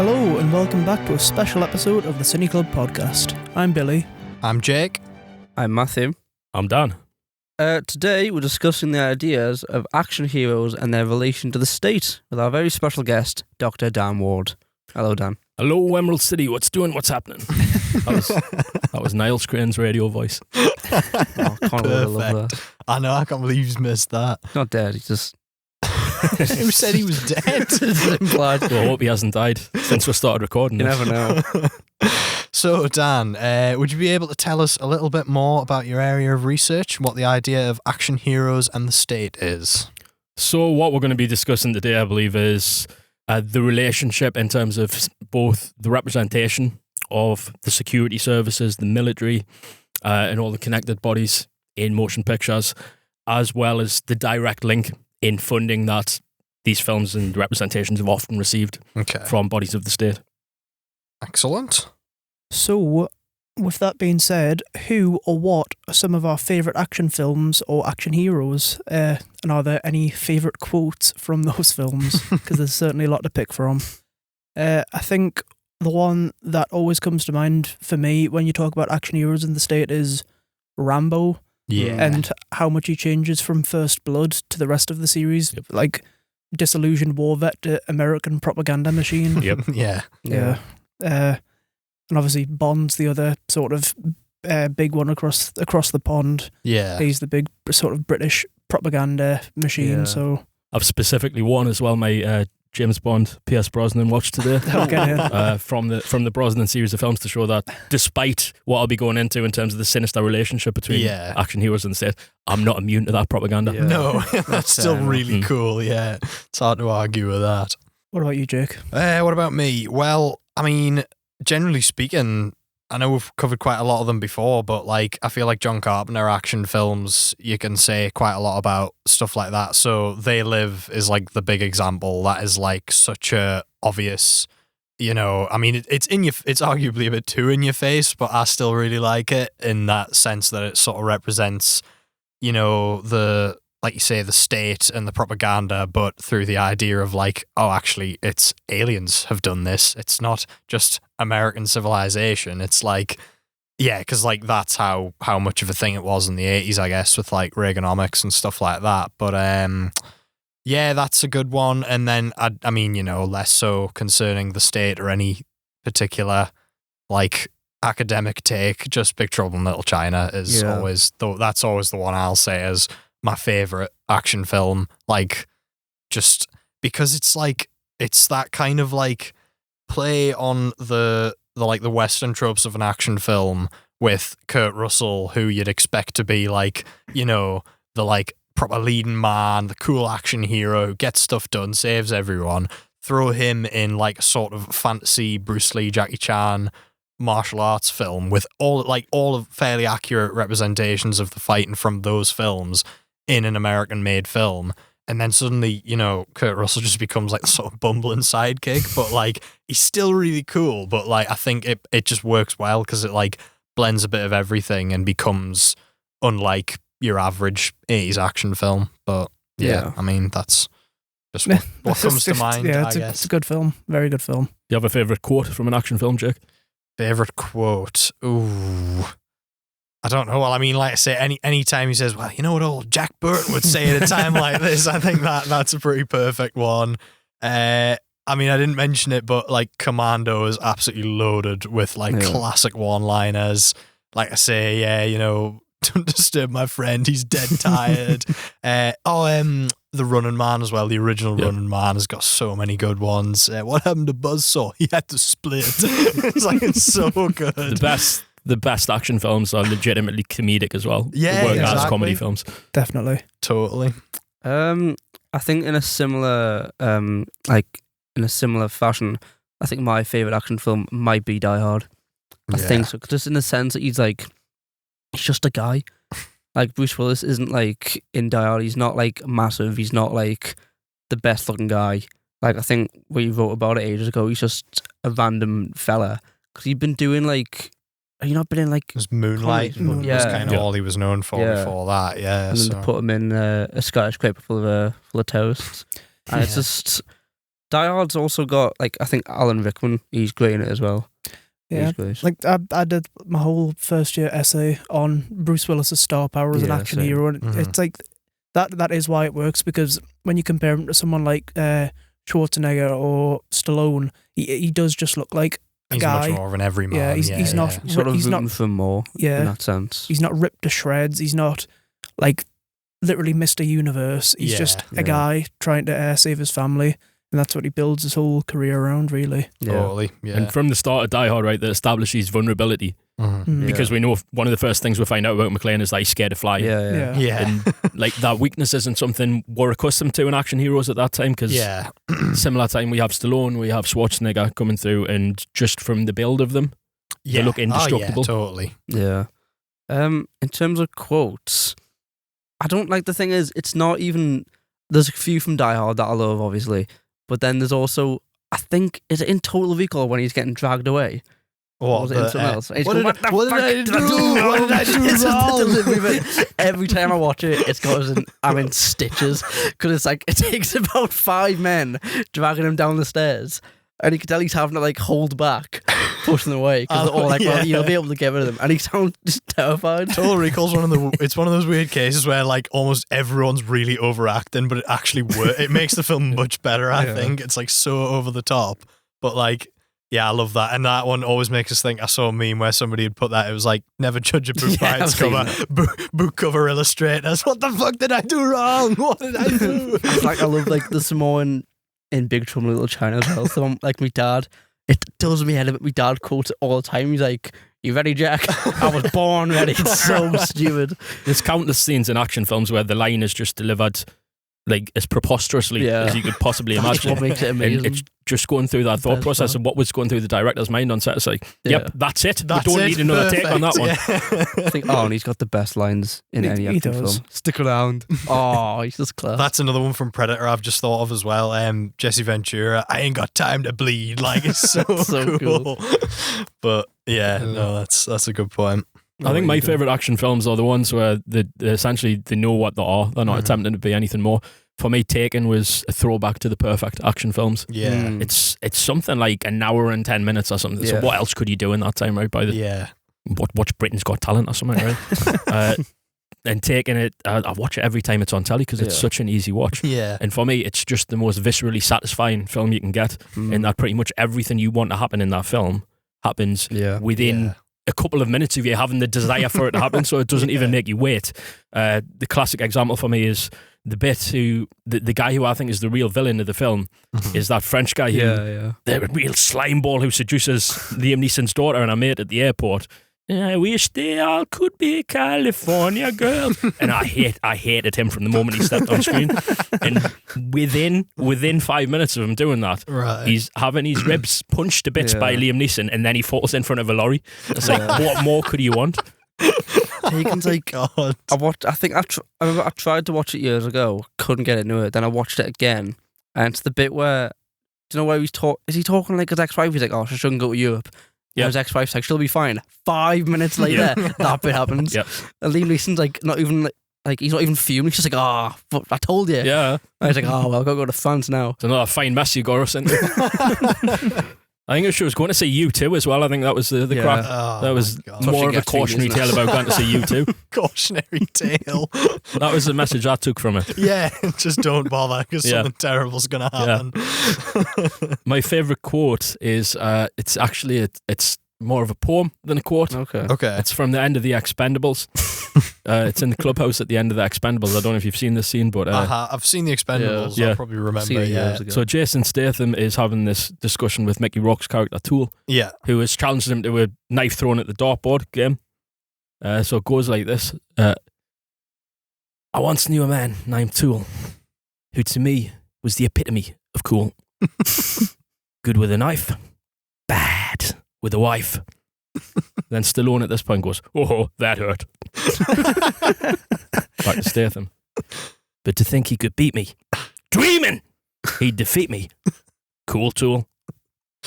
Hello and welcome back to a special episode of the .cineclub.podcast. I'm Billy. I'm Jake. I'm Matthew. I'm Dan. Today we're discussing the ideas of action heroes and their relation to the state with our very special guest, Dr. Dan Ward. Hello, Dan. Hello, Emerald City. What's doing? What's happening? That was Niall Crane's radio voice. Oh, can't really love that. I know, I can't believe you missed that. Not dead, he's just... Who said he was dead? implied. Well, I hope he hasn't died since we started recording You this. never know. So, Dan, would you be able to tell us a little bit more about your area of research, what the idea of action heroes and the state is? So what we're going to be discussing today, I believe, is the relationship in terms of both the representation of the security services, the military, and all the connected bodies in motion pictures, as well as the direct link in funding that these films and representations have often received from bodies of the state. Excellent. So, with that being said, who or what are some of our favourite action films or action heroes? And are there any favourite quotes from those films? Because there's certainly a lot to pick from. I think the one that always comes to mind for me when you talk about action heroes in the state is Rambo. Yeah. And how much he changes from First Blood to the rest of the series. Yep. Like, disillusioned war vet to American propaganda machine. Yep. Yeah. Yeah. And obviously Bond's the other sort of big one across the pond. Yeah. He's the big sort of British propaganda machine. Yeah. So I've specifically won as well my James Bond, Pierce Brosnan watch today. okay, From the Brosnan series of films to show that despite what I'll be going into in terms of the sinister relationship between action heroes and the state, I'm not immune to that propaganda. Yeah. No, that's still fair really enough. cool, yeah. It's hard to argue with that. What about you, Jake? What about me? Well, I mean, generally speaking, I know we've covered quite a lot of them before, but like I feel like John Carpenter action films, you can say quite a lot about stuff like that. So They Live is like the big example. That is like such a obvious, you know, I mean, it's arguably a bit too in your face, but I still really like it in that sense that it sort of represents, you know, like you say, the state and the propaganda, but through the idea of like, oh, actually, it's aliens have done this. It's not just American civilization. It's like, yeah, because like that's how much of a thing it was in the 80s, I guess, with like Reaganomics and stuff like that. But yeah, that's a good one. And then, I mean, you know, less so concerning the state or any particular like academic take, just Big Trouble in Little China is always, that's always the one I'll say as my favorite action film, like just because it's like it's that kind of like play on the like the Western tropes of an action film with Kurt Russell, who you'd expect to be like, you know, the like proper leading man, the cool action hero who gets stuff done, saves everyone. Throw him in like a sort of fantasy Bruce Lee, Jackie Chan martial arts film with all of fairly accurate representations of the fighting from those films in an American-made film, and then suddenly, you know, Kurt Russell just becomes like the sort of bumbling sidekick, but like he's still really cool. But like I think it just works well because it like blends a bit of everything and becomes unlike your average 80s action film. But yeah. I mean that's just what comes to mind. Yeah, I guess it's a good film, very good film. Do you have a favourite quote from an action film, Jake? Favorite quote? Ooh. I don't know. Well, I mean, like I say, any time he says, well, you know what old Jack Burton would say at a time like this, I think that's a pretty perfect one. I mean, I didn't mention it, but like Commando is absolutely loaded with like classic one-liners. Like I say, yeah, you know, don't disturb my friend, he's dead tired. The Running Man as well, the original Running Man has got so many good ones. What happened to Buzzsaw? He had to split. It's so good. The best action films are legitimately comedic as well. Yeah, They work exactly. as comedy films. Definitely. Totally. I think in a similar fashion, I think my favourite action film might be Die Hard. I think so, just in the sense that he's just a guy. Like Bruce Willis isn't like in Die Hard. He's not like massive. He's not like the best looking guy. Like I think we wrote about it ages ago. He's just a random fella because he'd been doing like. Have you not been in like... It was Moonlight. Comedy? Was kind of all he was known for before that, yeah. And then they put him in a skyscraper full of tourists. And it's just... Die Hard's also got, like, I think Alan Rickman, he's great in it as well. Yeah. He's great. Like I did my whole first year essay on Bruce Willis's star power as an action same. hero, and it's like that is why it works, because when you compare him to someone like Schwarzenegger or Stallone, he does just look like a He's guy. much more of an everyman. Yeah, he's not. Sort of he's rooting not for more in that sense. He's not ripped to shreds. He's not like literally Mr. Universe. He's just a guy trying to save his family, and that's what he builds his whole career around, really. Totally. Yeah. And from the start of Die Hard, right, that establishes vulnerability. Because we know one of the first things we find out about McClane is that he's scared of flying. Yeah. And like that weakness isn't something we're accustomed to in action heroes at that time, because similar time we have Stallone, we have Schwarzenegger coming through, and just from the build of them, they look indestructible. Totally. Yeah. In terms of quotes, I don't like, the thing is, it's not even, there's a few from Die Hard that I love, obviously, but then there's also, I think, is it in Total Recall when he's getting dragged away? Or was it in something else? What did I do? What did I do It's just the wrong? delivery bit. Every time I watch it, it's got us I'm in stitches, because it's like, it takes about 5 men dragging him down the stairs, and you can tell he's having to like hold back, push them away, because they're all like, well, you'll be able to get rid of them, and he sounds just terrified. Total Recall's it's one of those weird cases where like almost everyone's really overacting, but it actually it makes the film much better. I think it's like so over the top, but like. Yeah, I love that. And that one always makes us think. I saw a meme where somebody had put that. It was like, never judge a book by its cover. Book cover illustrators. What the fuck did I do wrong? What did I do? It's like, I love like the Samoan in Big Trouble in Little China as well. So like my dad, it does me head a bit. My dad quotes it all the time. He's like, "You ready, Jack? I was born ready." It's so stupid. There's countless scenes in action films where the line is just delivered like as preposterously as you could possibly imagine. What makes it amazing. And it's just going through that thought process of what was going through the director's mind on set. It's like, yep, that's it. We don't need another take on that one. I think, and he's got the best lines in any action film. Stick around. Oh, he's just class. That's another one from Predator I've just thought of as well. Jesse Ventura, I ain't got time to bleed. Like, it's so, So cool. But yeah, no, that's a good point. I think my favourite action films are the ones where they essentially they know what they are. They're not attempting to be anything more. For me, Taken was a throwback to the perfect action films. Yeah. It's something like an hour and 10 minutes or something. So what else could you do in that time, right? Watch Britain's Got Talent or something, right? And Taken it, I watch it every time it's on telly because it's such an easy watch. Yeah. And for me, it's just the most viscerally satisfying film you can get, in that pretty much everything you want to happen in that film happens within a couple of minutes of you having the desire for it to happen, so it doesn't even make you wait. The classic example for me is the bit the guy who I think is the real villain of the film is that French guy who the real slime ball who seduces Liam Neeson's daughter and her mate at the airport. I wish they all could be California girl. And I hated him from the moment he stepped on screen. And within 5 minutes of him doing that, he's having his ribs punched to bits by Liam Neeson, and then he falls in front of a lorry. It's like, what more could you want? Taken's like, God. I remember I tried to watch it years ago, couldn't get into it. Then I watched it again, and it's the bit where, do you know where is he talking like his ex-wife? He's like, oh, she shouldn't go to Europe. Yeah, his ex-wife's like, she'll be fine. 5 minutes later, that bit happens. Yep. And Liam Neeson's like, he's not even fuming. He's just like, I told you. Yeah. And he's like, well, I've got to go to France now. It's another fine mess you got us into. I think she was going to see U2 as well. I think that was the crack. That was more of a cautionary tale about going to see U2. Cautionary tale. That was the message I took from it. Yeah, just don't bother because something terrible's going to happen. My favourite quote is, it's actually, it's more of a poem than a quote. Okay. It's from the end of The Expendables. It's in the clubhouse at the end of The Expendables. I don't know if you've seen this scene, but I've seen The Expendables. Yeah. I'll probably remember. So Jason Statham is having this discussion with Mickey Rourke's character Tool, who has challenged him to a knife thrown at the dartboard game. So it goes like this: I once knew a man named Tool, who to me was the epitome of cool. Good with a knife, bad with a wife. Then Stallone at this point goes, "Oh, that hurt." Back to Statham. But to think he could beat me, dreaming he'd defeat me. Cool, Tool.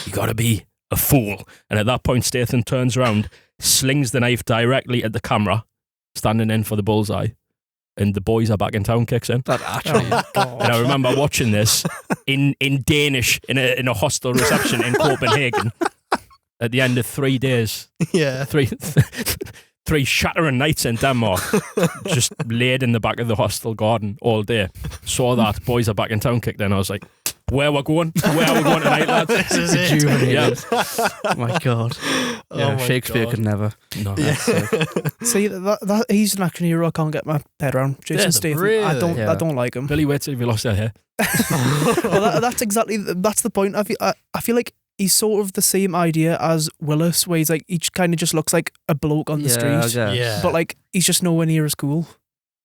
You gotta be a fool. And at that point, Statham turns around, slings the knife directly at the camera, standing in for the bullseye. And The Boys Are Back in Town kicks in. That actually. And I remember watching this in Danish in a hostel reception in Copenhagen at the end of 3 days. Yeah. Three shattering nights in Denmark. Just laid in the back of the hostel garden all day. Saw that boys are back in town kicked in. I was like, where are we going tonight, lads? This is it. Rejuvenated. Oh my God. Yeah, my Shakespeare God. could never. No. Yeah. See, that he's an action hero I can't get my head around. Jason Statham. really? I don't like him. Billy, wait till you lost your hair. Well, that's the point. I feel like he's sort of the same idea as Willis, where he's like, he kind of just looks like a bloke on the street, Yeah. but like he's just nowhere near as cool.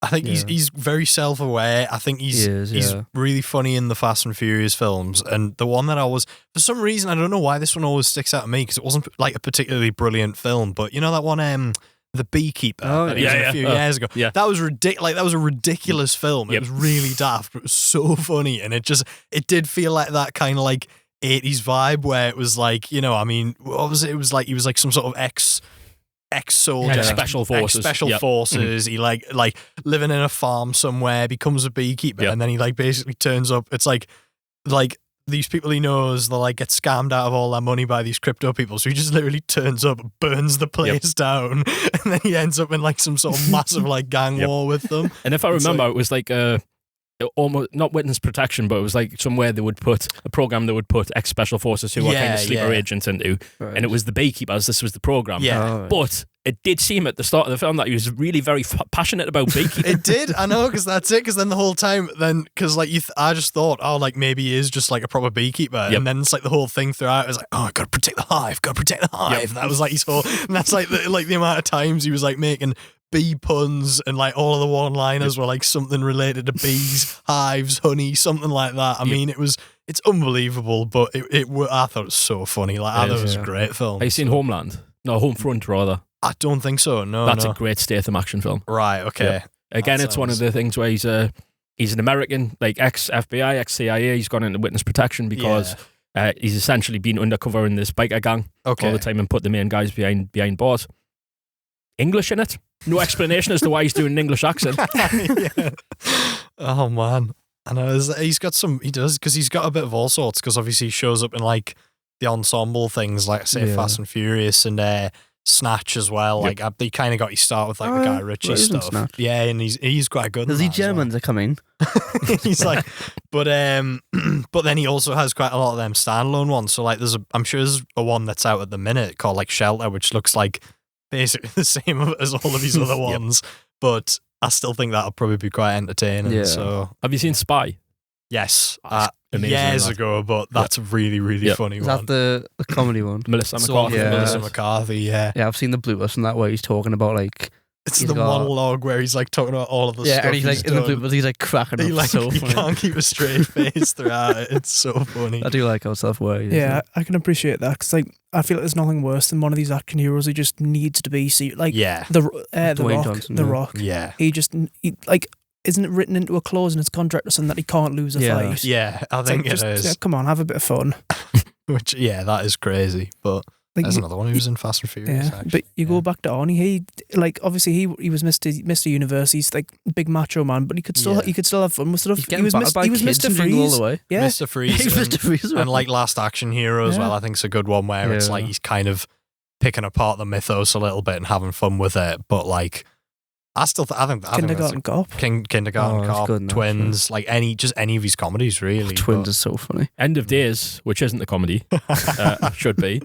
I think he's very self-aware. I think he's really funny in the Fast and Furious films. And the one that for some reason, I don't know why this one always sticks out to me, because it wasn't like a particularly brilliant film, but you know that one, The Beekeeper, that he was in a few years ago. Yeah. That was ridiculous. That was a ridiculous film. It was really daft, but it was so funny, and it did feel like that kind of like 80s vibe where it was like, you know, I mean, what was it? It was like he was like some sort of ex-soldier, special forces. Forces. He like living in a farm somewhere, becomes a beekeeper, and then he like basically turns up. It's like these people he knows, they'll like get scammed out of all their money by these crypto people. So he just literally turns up, burns the place down, and then he ends up in like some sort of massive like gang war with them. And if I remember, it was like almost not witness protection, but it was like somewhere they would put a program they would put ex-special forces who were kind of sleeper agents into, and it was the Beekeepers. This was the program. But it did seem at the start of the film that he was really very passionate about beekeeping. It did, I know, because that's it. Because then the whole time, because like I just thought, oh, like maybe he is just like a proper beekeeper, and then it's like the whole thing throughout is like, oh, I gotta protect the hive, And that was like his whole, and that's like the amount of times he was like making bee puns, and like all of the one-liners were like something related to bees, hives, honey, something like that. I mean, it's unbelievable, but I thought it was so funny. Like, I thought it was a great film. Have you seen Homeland? No, Homefront rather. I don't think so. No, that's a great Statham action film. Right. Okay. Yeah. Again, it's one of the things where he's an American, like ex-FBI, ex-CIA. He's gone into witness protection because he's essentially been undercover in this biker gang all the time and put the main guys behind bars. English in it. No explanation as to why he's doing an English accent. Oh man, I know he's got some. He does, because he's got a bit of all sorts. Because obviously he shows up in like the ensemble things, like say Fast and Furious and Snatch as well. Like they kind of got his start with like the Guy Ritchie stuff. Snatch. Yeah, and he's quite good. Is he Germans are coming? He's like, but then he also has quite a lot of them standalone ones. So like I'm sure there's a one that's out at the minute called like Shelter, which looks like basically the same as all of these other ones, but I still think that'll probably be quite entertaining. Yeah. So, have you seen Spy? Yes, years ago, but that's a really, really funny one. Is that the comedy one? Melissa McCarthy, yeah. Yeah, I've seen the bloopers from that where he's talking about like... It's the monologue where he's like talking about all of the stuff and he's like in the bloopers, he's like cracking up. So he funny. can't keep a straight face throughout it. It's so funny. I do like how self-aware he is. Yeah, I can appreciate that, because like I feel like there's nothing worse than one of these action heroes who just needs to be like the Rock. Yeah, isn't it written into a clause in his contract or something that he can't lose a fight? Yeah, I think it is. Yeah, come on, have a bit of fun. Which that is crazy, but. Like, there's another one who was in Fast and Furious. Yeah, but you go back to Arnie. He obviously he was Mr. Universe. He's like big macho man, but he could still have fun with stuff. He was Mr. Freeze all the way. Yeah, Mr. Freeze. He's Mr. Freeze as well. And like Last Action Hero as well. I think it's a good one where it's like he's kind of picking apart the mythos a little bit and having fun with it. But like, I think Kindergarten Cop, Kindergarten Cop, Twins, like any of his comedies really. Twins is so funny. End of Days, which isn't a comedy, should be.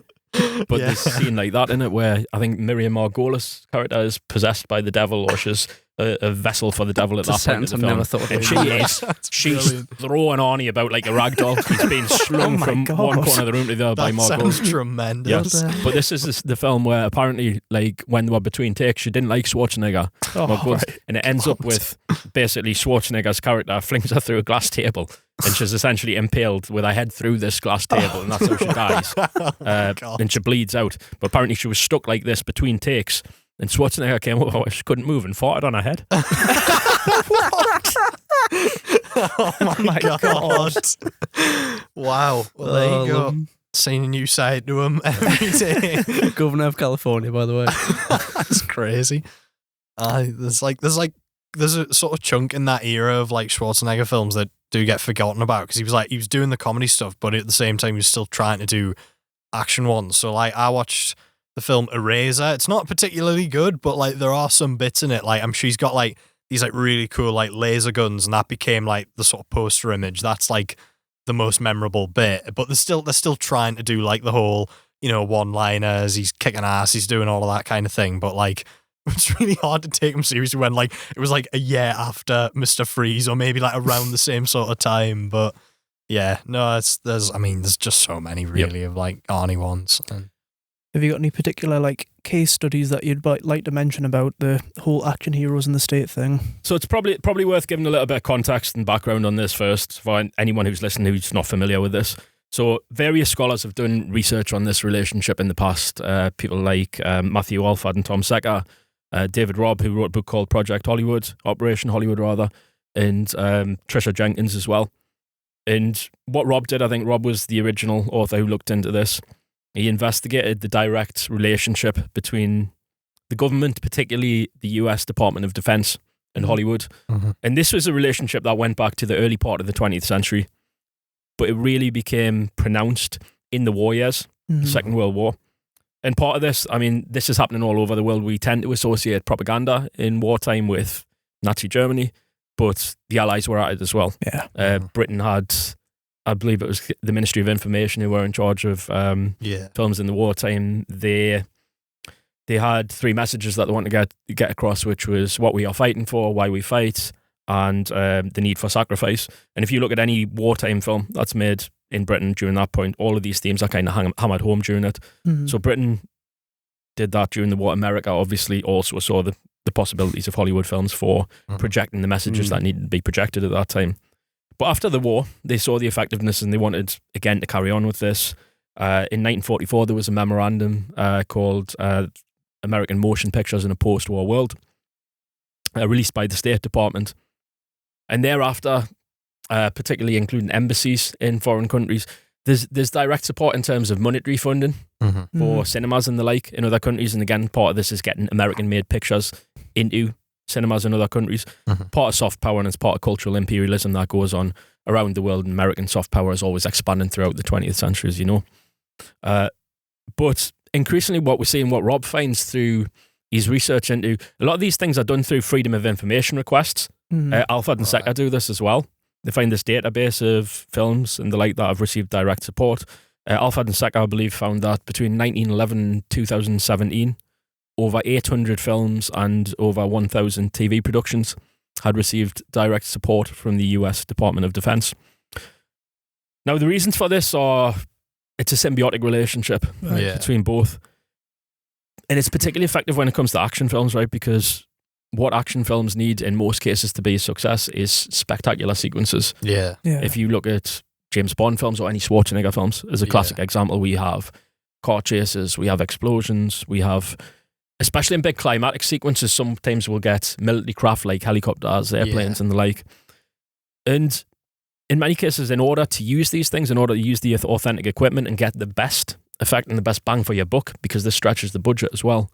But there's a scene like that in it where I think Miriam Margolyes' character is possessed by the devil, or she's a vessel for the devil at that point in the film. Never thought and she's throwing Arnie about like a rag doll. He's being slung from one corner of the room to the other by Margolyes. Sounds tremendous. Yes. But this is the film where apparently, like, when they were between takes, she didn't like Schwarzenegger. And it ends up with basically Schwarzenegger's character flings her through a glass table, and she's essentially impaled with her head through this glass table, and that's how she dies. And she bleeds out. But apparently she was stuck like this between takes, and Schwarzenegger came over, she couldn't move, and farted on her head. What? Oh my God. Wow. Well, there you go. Seeing a new side to him every day. Governor of California, by the way. That's crazy. There's like there's a sort of chunk in that era of like Schwarzenegger films that do get forgotten about, because he was doing the comedy stuff, but at the same time he was still trying to do action ones. So like I watched the film Eraser. It's not particularly good, but like there are some bits in it. Like she's got like these like really cool like laser guns, and that became like the sort of poster image. That's like the most memorable bit. But they're still trying to do like the whole, one-liners. He's kicking ass. He's doing all of that kind of thing. But like, it's really hard to take him seriously when like it was like a year after Mr. Freeze, or maybe like around the same sort of time. But yeah, no, there's just so many really of like Arnie ones. And have you got any particular like case studies that you'd like to mention about the whole action heroes in the state thing? So it's probably worth giving a little bit of context and background on this first for anyone who's listening who's not familiar with this. So various scholars have done research on this relationship in the past. People like Matthew Alford and Tom Secker, David Robb, who wrote a book called Project Hollywood, Operation Hollywood rather, and Tricia Jenkins as well. And what Robb did, I think Robb was the original author who looked into this. He investigated the direct relationship between the government, particularly the US Department of Defense, and Hollywood. Mm-hmm. And this was a relationship that went back to the early part of the 20th century. But it really became pronounced in the war years, the Second World War. And part of this, this is happening all over the world. We tend to associate propaganda in wartime with Nazi Germany, but the Allies were at it as well. Yeah. Britain had, I believe it was the Ministry of Information who were in charge of films in the wartime. They had three messages that they wanted to get across, which was what we are fighting for, why we fight, and the need for sacrifice. And if you look at any wartime film that's made in Britain during that point, all of these themes are kind of hammered home during it. Mm-hmm. So Britain did that during the war. America obviously also saw the possibilities of Hollywood films for projecting the messages that needed to be projected at that time. But after the war, they saw the effectiveness and they wanted, again, to carry on with this. In 1944, there was a memorandum called American Motion Pictures in a Post-War World, released by the State Department. And thereafter, particularly including embassies in foreign countries, there's direct support in terms of monetary funding for cinemas and the like in other countries. And again, part of this is getting American-made pictures into cinemas in other countries. Part of soft power, and it's part of cultural imperialism that goes on around the world. And American soft power is always expanding throughout the 20th century, as you know. But increasingly what we're seeing, what Rob finds through his research into, a lot of these things are done through freedom of information requests. Alford and Secker do this as well. They find this database of films and the like that have received direct support. Alford and Secker, I believe, found that between 1911 and 2017, over 800 films and over 1,000 TV productions had received direct support from the US Department of Defense. Now, the reasons for this are, it's a symbiotic relationship between both. And it's particularly effective when it comes to action films, right? Because what action films need in most cases to be a success is spectacular sequences. Yeah. If you look at James Bond films or any Schwarzenegger films, as a classic example, we have car chases, we have explosions, we have, especially in big climatic sequences, sometimes we'll get military craft like helicopters, airplanes and the like. And in many cases, in order to use these things, in order to use the authentic equipment and get the best effect and the best bang for your buck, because this stretches the budget as well.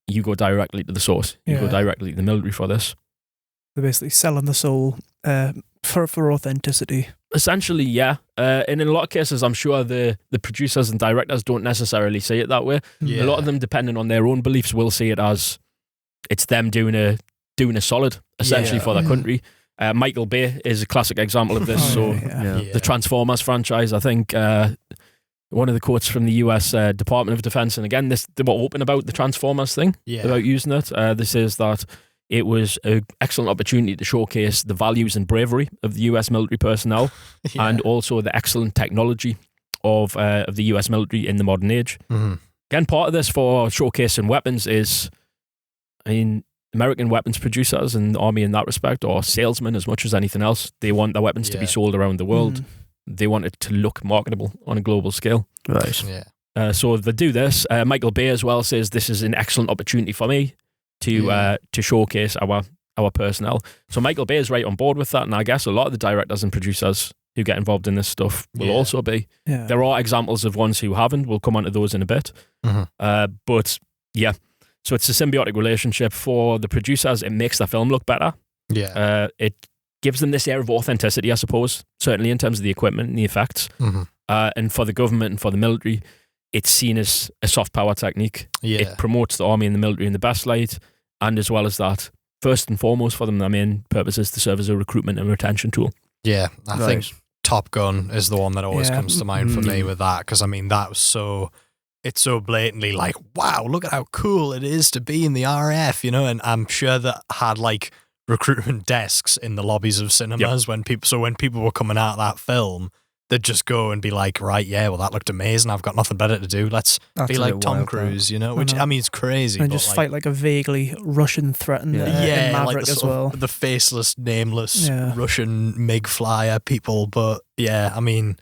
You go directly to the source. You go directly to the military for this. They're basically selling the soul for authenticity. Essentially, yeah. And in a lot of cases, I'm sure the producers and directors don't necessarily see it that way. A lot of them, depending on their own beliefs, will see it as it's them doing a solid, essentially, for their country. Michael Bay is a classic example of this. The Transformers franchise, I think... one of the quotes from the US Department of Defense, and again, they were open about the Transformers thing, about using it. This is that it was an excellent opportunity to showcase the values and bravery of the US military personnel, and also the excellent technology of the US military in the modern age. Again, part of this for showcasing weapons is, American weapons producers and the army in that respect, or salesmen as much as anything else, they want their weapons to be sold around the world. They want it to look marketable on a global scale. Right. So they do this. Michael Bay as well says this is an excellent opportunity for me to showcase our personnel. So Michael Bay is right on board with that, and I guess a lot of the directors and producers who get involved in this stuff will also be. There are examples of ones who haven't. We'll come on to those in a bit. But yeah, So it's a symbiotic relationship for the producers. It makes the film look better. Yeah. It gives them this air of authenticity, I suppose, certainly in terms of the equipment and the effects. Mm-hmm. And for the government and for the military, it's seen as a soft power technique. Yeah. It promotes the army and the military in the best light. And as well as that, first and foremost for them, their main purpose is to serve as a recruitment and retention tool. Yeah. I think Top Gun is the one that always comes to mind for me with that. Because, I mean, that was so... It's so blatantly like, wow, look at how cool it is to be in the RAF, you know? And I'm sure that had, like, recruitment desks in the lobbies of cinemas when people were coming out of that film, they'd just go and be like, right, yeah, well, that looked amazing. I've got nothing better to do. Let's be like Tom Cruise, you know? Which, I mean, it's crazy. And just fight like a vaguely Russian threat in Maverick like as well. The faceless, nameless Russian MiG flyer people. But yeah, I mean,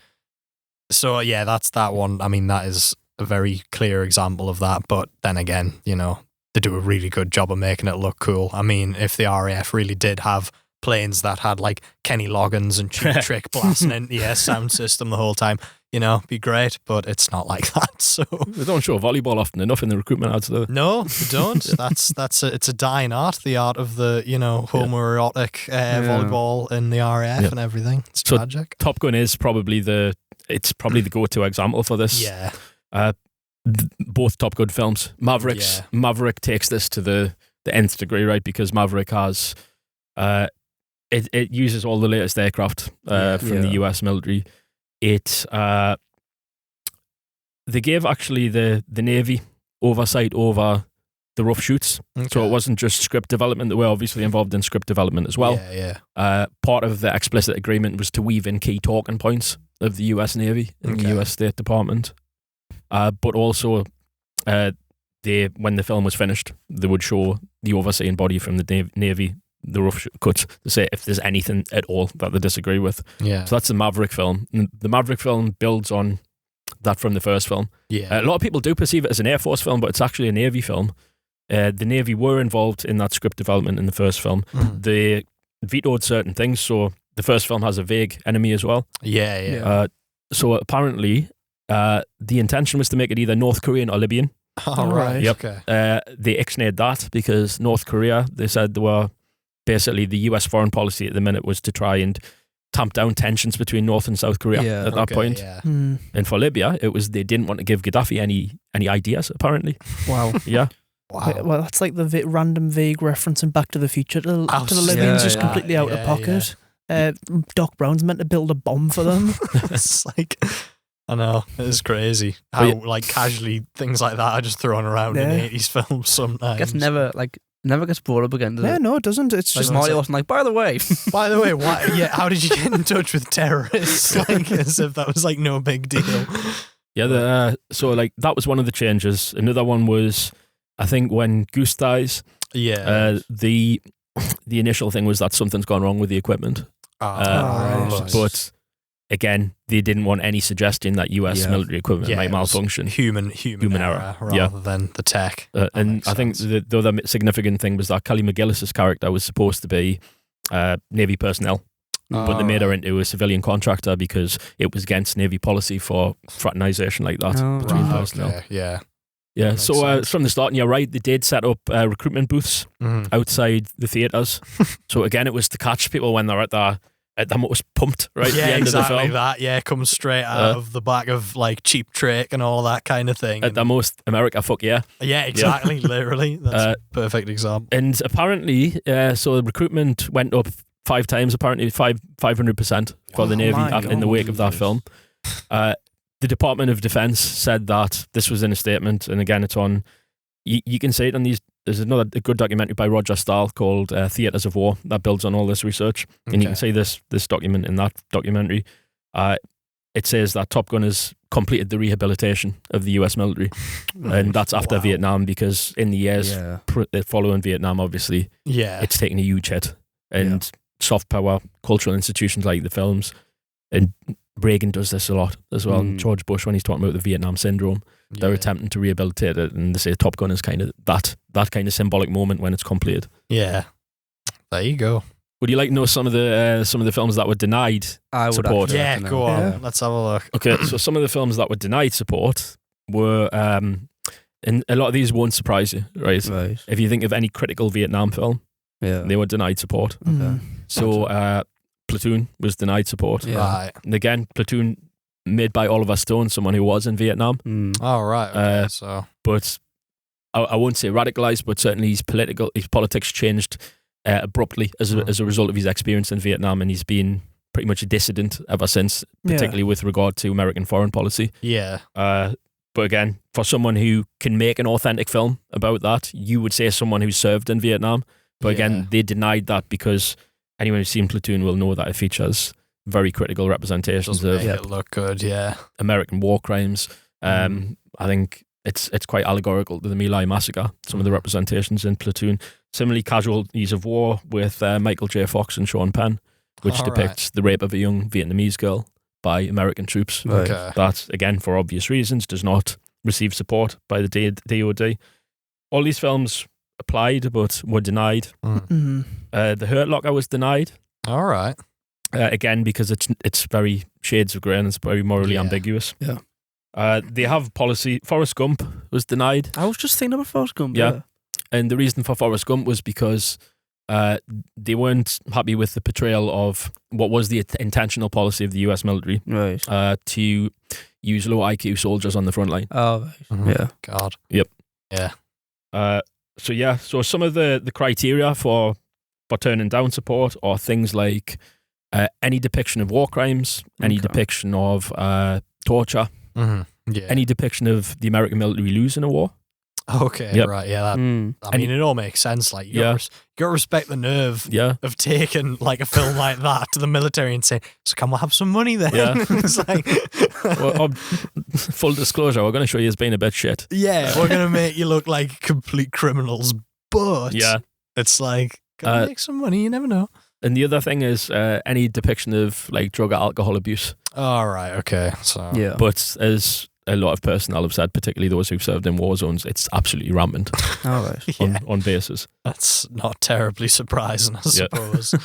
so yeah, that's that one. I mean, that is a very clear example of that. But then again, you know, they do a really good job of making it look cool. I mean, if the RAF really did have planes that had like Kenny Loggins and Cheap Trick blasting into the sound system the whole time, you know, be great, but it's not like that. So they don't show volleyball often enough in the recruitment ads, do they? No, they don't. It's a dying art, the art of the, you know, homoerotic volleyball in the RAF and everything. It's tragic. Top Gun is probably the go-to example for this. Yeah. Both Top Gun films. Maverick takes this to the nth degree, right? Because Maverick has it uses all the latest aircraft from the US military. They gave actually the Navy oversight over the rough shoots. Okay. So it wasn't just script development. They were obviously involved in script development as well. Part of the explicit agreement was to weave in key talking points of the US Navy and the US State Department. But also, when the film was finished, they would show the overseeing body from the Navy, the rough cuts, to say if there's anything at all that they disagree with. Yeah. So that's the Maverick film. And the Maverick film builds on that from the first film. Yeah. A lot of people do perceive it as an Air Force film, but it's actually a Navy film. The Navy were involved in that script development in the first film. Mm. They vetoed certain things, so the first film has a vague enemy as well. So apparently... the intention was to make it either North Korean or Libyan. Oh, right. Yep. Okay. They ixnayed that because North Korea, they said they were basically the US foreign policy at the minute was to try and tamp down tensions between North and South Korea at that point. Yeah. Mm. And for Libya, it was they didn't want to give Gaddafi any ideas, apparently. Wow. Yeah. Wow. Well, that's like the random vague reference in Back to the Future to the Libyans just completely out of pocket. Yeah. Doc Brown's meant to build a bomb for them. It's like... I know, it is crazy how like casually things like that are just thrown around in 80s films sometimes. It's never gets brought up again, does it? Yeah, no, it doesn't. It's like just Marty wasn't like, by the way, why? Yeah, how did you get in touch with terrorists? Like, as if that was like no big deal. Yeah, so like that was one of the changes. Another one was, I think, when Goose dies. Yeah. The initial thing was that something's gone wrong with the equipment. But again, they didn't want any suggestion that US military equipment might malfunction. Human error rather than the tech. And I think the other significant thing was that Kelly McGillis's character was supposed to be Navy personnel, but they made her into a civilian contractor because it was against Navy policy for fraternization like that between personnel. Okay. Yeah, so from the start, and you're right, they did set up recruitment booths outside the theatres. So again, it was to catch people when they're at the most pumped, right? Yeah, at the end exactly of the film. that. Yeah, comes straight out of the back of like Cheap Trick and all that kind of thing. At the most America, fuck yeah. Yeah, exactly. Literally, that's a perfect example. And apparently, so the recruitment went up 5 times. Apparently, 500% for the Navy in the wake of that film. The Department of Defense said that this was in a statement, and again, it's on. You can see it on these. There's a good documentary by Roger Stahl called Theatres of War that builds on all this research. And you can see this document in that documentary. It says that Top Gun has completed the rehabilitation of the US military. And that's after Vietnam, because in the years following Vietnam, obviously, it's taken a huge hit. And soft power, cultural institutions like the films, and Reagan does this a lot as well. And George Bush, when he's talking about the Vietnam syndrome, they're attempting to rehabilitate it, and they say Top Gun is kind of that kind of symbolic moment when it's completed. Yeah, there you go. Would you like to know some of the films that were denied support? Yeah, go on. Let's have a look. Okay, so some of the films that were denied support were And a lot of these won't surprise you, right? Right. If you think of any critical Vietnam film, Yeah. they were denied support. Mm. So Platoon was denied support. Yeah. Right. And again, Platoon made by Oliver Stone, someone who was in Vietnam. Mm. Oh, right. Okay, so But I won't say radicalized, but certainly his politics changed abruptly as a result of his experience in Vietnam, and he's been pretty much a dissident ever since, particularly with regard to American foreign policy. yeah. But again, for someone who can make an authentic film about that, you would say someone who served in Vietnam. But again, they denied that because anyone who's seen Platoon will know that it features very critical representations Doesn't of make it look good. Yeah. American war crimes. I think it's quite allegorical to the My Lai massacre, some of the representations in Platoon. Similarly, Casualties of War with Michael J. Fox and Sean Penn, which depicts the rape of a young Vietnamese girl by American troops. Right. Okay. That, again, for obvious reasons, does not receive support by the DOD. All these films applied but were denied. Mm. The Hurt Locker was denied. All right. Again, because it's very shades of grey and it's very morally ambiguous. Yeah. They have policy. Forrest Gump was denied. I was just thinking about Forrest Gump. Yeah. And the reason for Forrest Gump was because they weren't happy with the portrayal of what was the intentional policy of the US military Right. to use low IQ soldiers on the front line. Oh, right. Mhm. Yeah. God. Yep. Yeah. So some of the criteria for turning down support are things like any depiction of war crimes, any Okay. depiction of torture, Yeah. any depiction of the American military losing a war. Okay. Yep. Right. Yeah. That, Mm. I mean, it all makes sense. Like, you gotta respect the nerve Yeah. of taking like a film like that to the military and saying, "So can we have some money then?" Yeah. It's like, Well, full disclosure, we're going to show you it's been a bit shit. yeah, we're gonna make you look like complete criminals, but Yeah. it's like, gotta make some money. You never know. And the other thing is any depiction of like drug or alcohol abuse. All right. Okay. So Yeah. But as a lot of personnel have said, particularly those who've served in war zones, it's absolutely rampant All right. yeah, on bases. that's not terribly surprising, I suppose.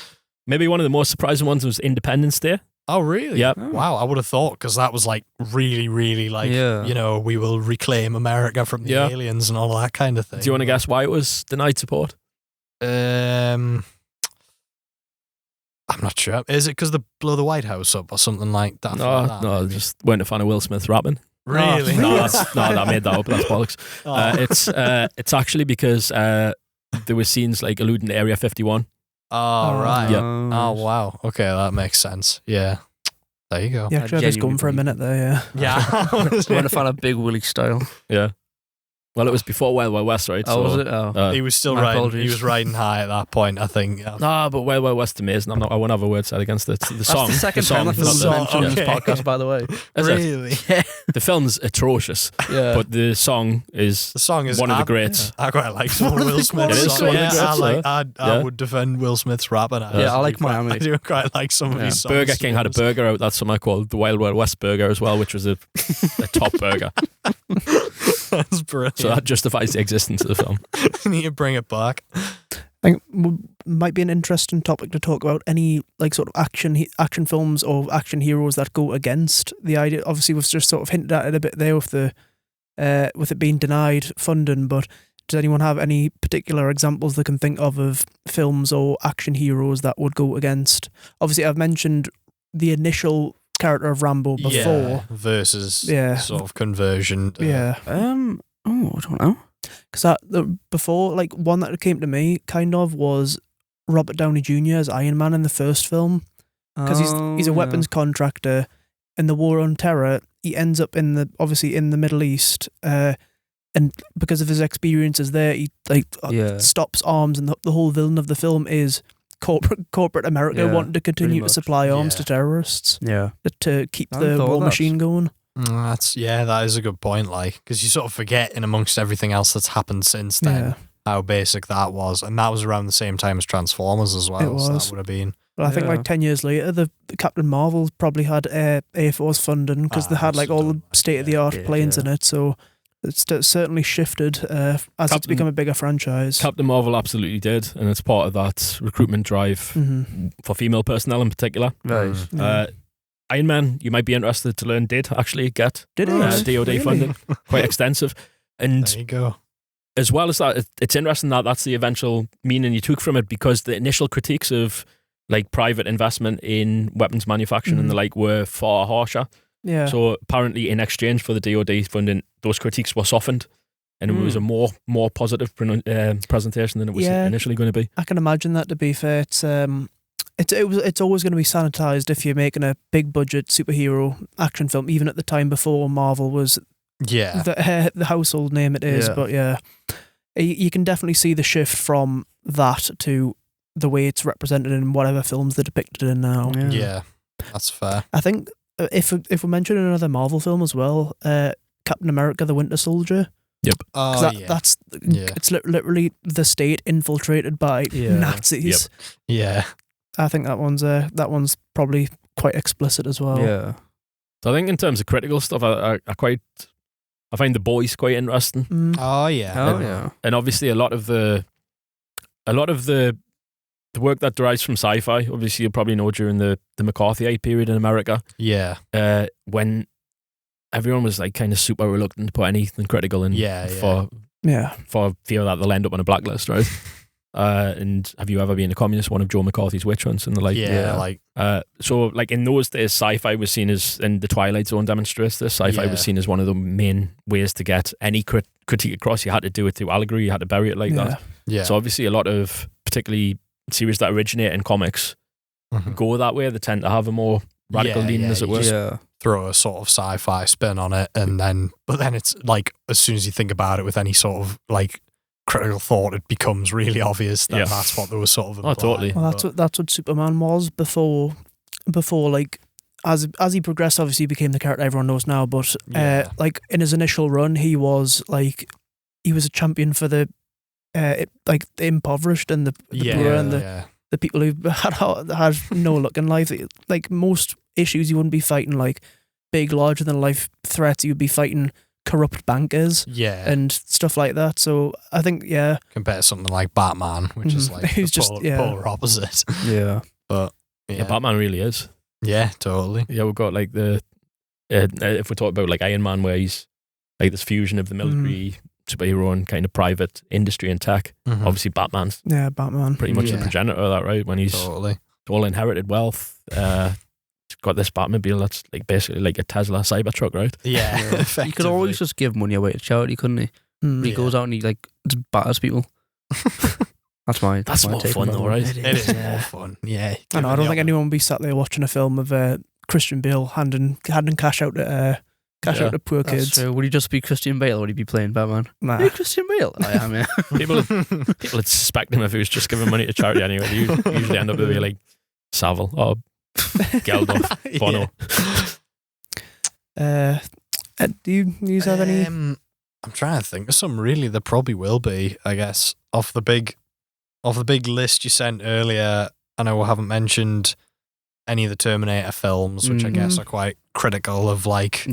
Maybe one of the most surprising ones was Independence Day. Oh, really? Yep. Wow, I would have thought, because that was like really, really like, Yeah. you know, we will reclaim America from the Yeah. aliens and all that kind of thing. Do you want to guess why it was denied support? I'm not sure. Is it because they blow the White House up or something like that? No, just weren't a fan of Will Smith rapping. Really? No, I made that up. That's bollocks. Oh. It's actually because there were scenes like alluding to Area 51. Oh, right. Yep. Oh, wow. Okay, that makes sense. Yeah. There you go. You actually had us going for a genuinely minute there, yeah. Yeah. We're a fan of Big Willie style. Yeah. Well, it was before Wild Wild West, right? Oh, was it? Oh. He was still My riding. apologies. He was riding high at that point, I think. Yeah. No, but Wild Wild West is amazing. I won't have a word said against it. The song. That's the second song, time that not film's the- mentioned in this okay. podcast, by the way. Is it? Really? The film's atrocious, Yeah. but the song is The song is one of the greats. I quite like some of Will It Smith's is songs. one of the Yeah, greats, I would defend Will Smith's rapping. Yeah, I like Miami. I do quite like some of his songs. Burger King had a burger out that summer called the Wild Wild West Burger as well, which was a top burger. That's brilliant. So that justifies the existence of the film. need to bring it back. I think might be an interesting topic to talk about. Any like sort of action films or action heroes that go against the idea. Obviously, we've just sort of hinted at it a bit there with it being denied funding. But does anyone have any particular examples they can think of films or action heroes that would go against? Obviously, I've mentioned the initial character of Rambo before. Yeah, versus sort of conversion. Yeah. Oh, I don't know. Because before, like, one that came to me kind of was Robert Downey Jr. as Iron Man in the first film. Because he's a weapons contractor. In the War on Terror, he ends up obviously in the Middle East, and because of his experiences there, he stops arms, and the whole villain of the film is corporate America wanting to continue to much. supply arms to terrorists Yeah. to keep I the thought war that. machine going. That is a good point. Like, because you sort of forget in amongst everything else that's happened since then Yeah. how basic that was, and that was around the same time as Transformers as well. It was. So that would have been. But I think Yeah. like 10 years later, the Captain Marvel probably had Air Force funding because they had like all the state-of-the-art Yeah, planes yeah. in it. So it's certainly shifted as it's become a bigger franchise. Captain Marvel absolutely did, and it's part of that recruitment drive for female personnel in particular. Right. Iron Man, you might be interested to learn, did actually get Did it? DOD Really? funding, quite extensive. And There you go. as well as that, it's interesting that that's the eventual meaning you took from it, because the initial critiques of like private investment in weapons manufacturing and the like were far harsher. Yeah. So apparently, in exchange for the DoD funding, those critiques were softened, and it was a more positive presentation than it was initially going to be. I can imagine that. To be fair, it's always going to be sanitized if you're making a big budget superhero action film. Even at the time before Marvel was the household name it is. Yeah. But yeah, you can definitely see the shift from that to the way it's represented in whatever films they're depicted in now. Yeah, that's fair. I think if we mention another Marvel film as well, Captain America: The Winter Soldier. Yep. Oh, That's it's literally the state infiltrated by Nazis. Yep. Yeah. I think that one's probably quite explicit as well. Yeah. So I think in terms of critical stuff, I find The Boys quite interesting. Oh, yeah. Oh, yeah. And obviously a lot of the work that derives from sci-fi, obviously you'll probably know during the McCarthyite period in America, Yeah. when everyone was like kind of super reluctant to put anything critical in for fear that they'll end up on a blacklist, right? And have you ever been a communist? One of Joe McCarthy's witch hunts and the like. So like in those days, sci-fi was seen as, and the Twilight Zone demonstrates this, sci-fi was seen as one of the main ways to get any critique across. You had to do it through allegory, you had to bury it like that. Yeah. So obviously a lot of particularly series that originate in comics go that way. They tend to have a more radical leaning, as it were. Yeah. Throw a sort of sci-fi spin on it, but then it's like, as soon as you think about it with any sort of like critical thought, it becomes really obvious that that's what they were sort of implying. Oh, totally. Well, that's what Superman was before like as he progressed, obviously he became the character everyone knows now, but like in his initial run he was a champion for the the impoverished and the poor and the people who had no luck in life. Like most issues you wouldn't be fighting like big larger than life threats, you'd be fighting corrupt bankers and stuff like that. So I think compared to something like Batman, which is like who's the polar opposite. But Batman really is. Yeah, totally. Yeah, we've got like the if we talk about like Iron Man, where he's like this fusion of the military, superhero, and kind of private industry and tech. Obviously Batman's pretty much the progenitor of that, right? When he's all inherited wealth, got this Batmobile that's like basically like a Tesla Cybertruck, right? Yeah. He could always just give money away to charity, couldn't he? He goes out and he like just batters people. That's my more take fun on that though, one. right? It is more fun. Yeah. I don't think anyone would be sat there watching a film of Christian Bale handing cash out to poor That's kids. true. Would he just be Christian Bale or would he be playing Batman? Nah. Hey, Christian Bale. I am, yeah. People would suspect him if he was just giving money to charity anyway. They usually end up with like Savile or Geldof, Bono. Do you have any? I'm trying to think of some. Really, there probably will be, I guess, off the big list you sent earlier. I know we haven't mentioned any of the Terminator films, which I guess are quite critical of like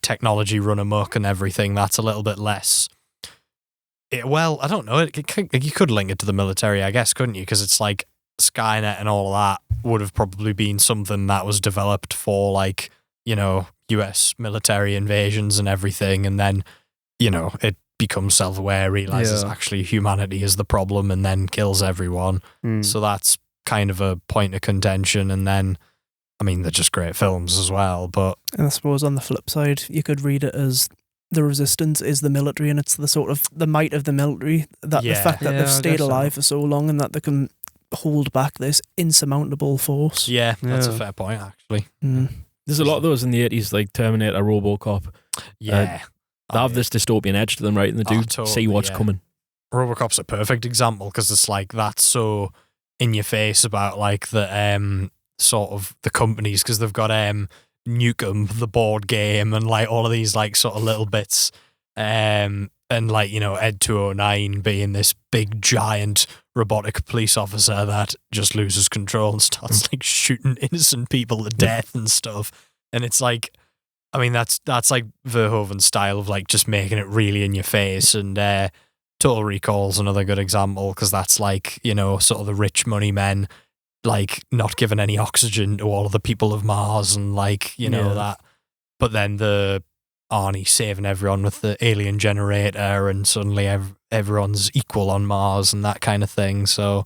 technology run amok and everything. That's a little bit less. Well, I don't know. You could link it to the military, I guess, couldn't you? Because it's like Skynet and all of that would have probably been something that was developed for like, US military invasions and everything, and then it becomes self-aware, realizes actually humanity is the problem, and then kills everyone. So that's kind of a point of contention. And then I mean, they're just great films as well. But and I suppose on the flip side, you could read it as the resistance is the military, and it's the sort of the might of the military, that the fact that they've stayed alive for so long and that they can hold back this insurmountable force. Yeah, that's a fair point, actually. There's a lot of those in the 80s, like Terminator, RoboCop. Yeah. They have this dystopian edge to them, right? And they do see what's coming. RoboCop's a perfect example because it's like that's so in your face about like the sort of the companies, because they've got Nukem, the board game, and like all of these like sort of little bits, and like, Ed 209 being this big giant robotic police officer that just loses control and starts like shooting innocent people to death and stuff. And it's like, I mean, that's like Verhoeven's style of like just making it really in your face. And Total Recall's another good example, because that's like, sort of the rich money men like not giving any oxygen to all of the people of Mars and like, that. But then Arnie saving everyone with the alien generator, and suddenly everyone's equal on Mars and that kind of thing. So,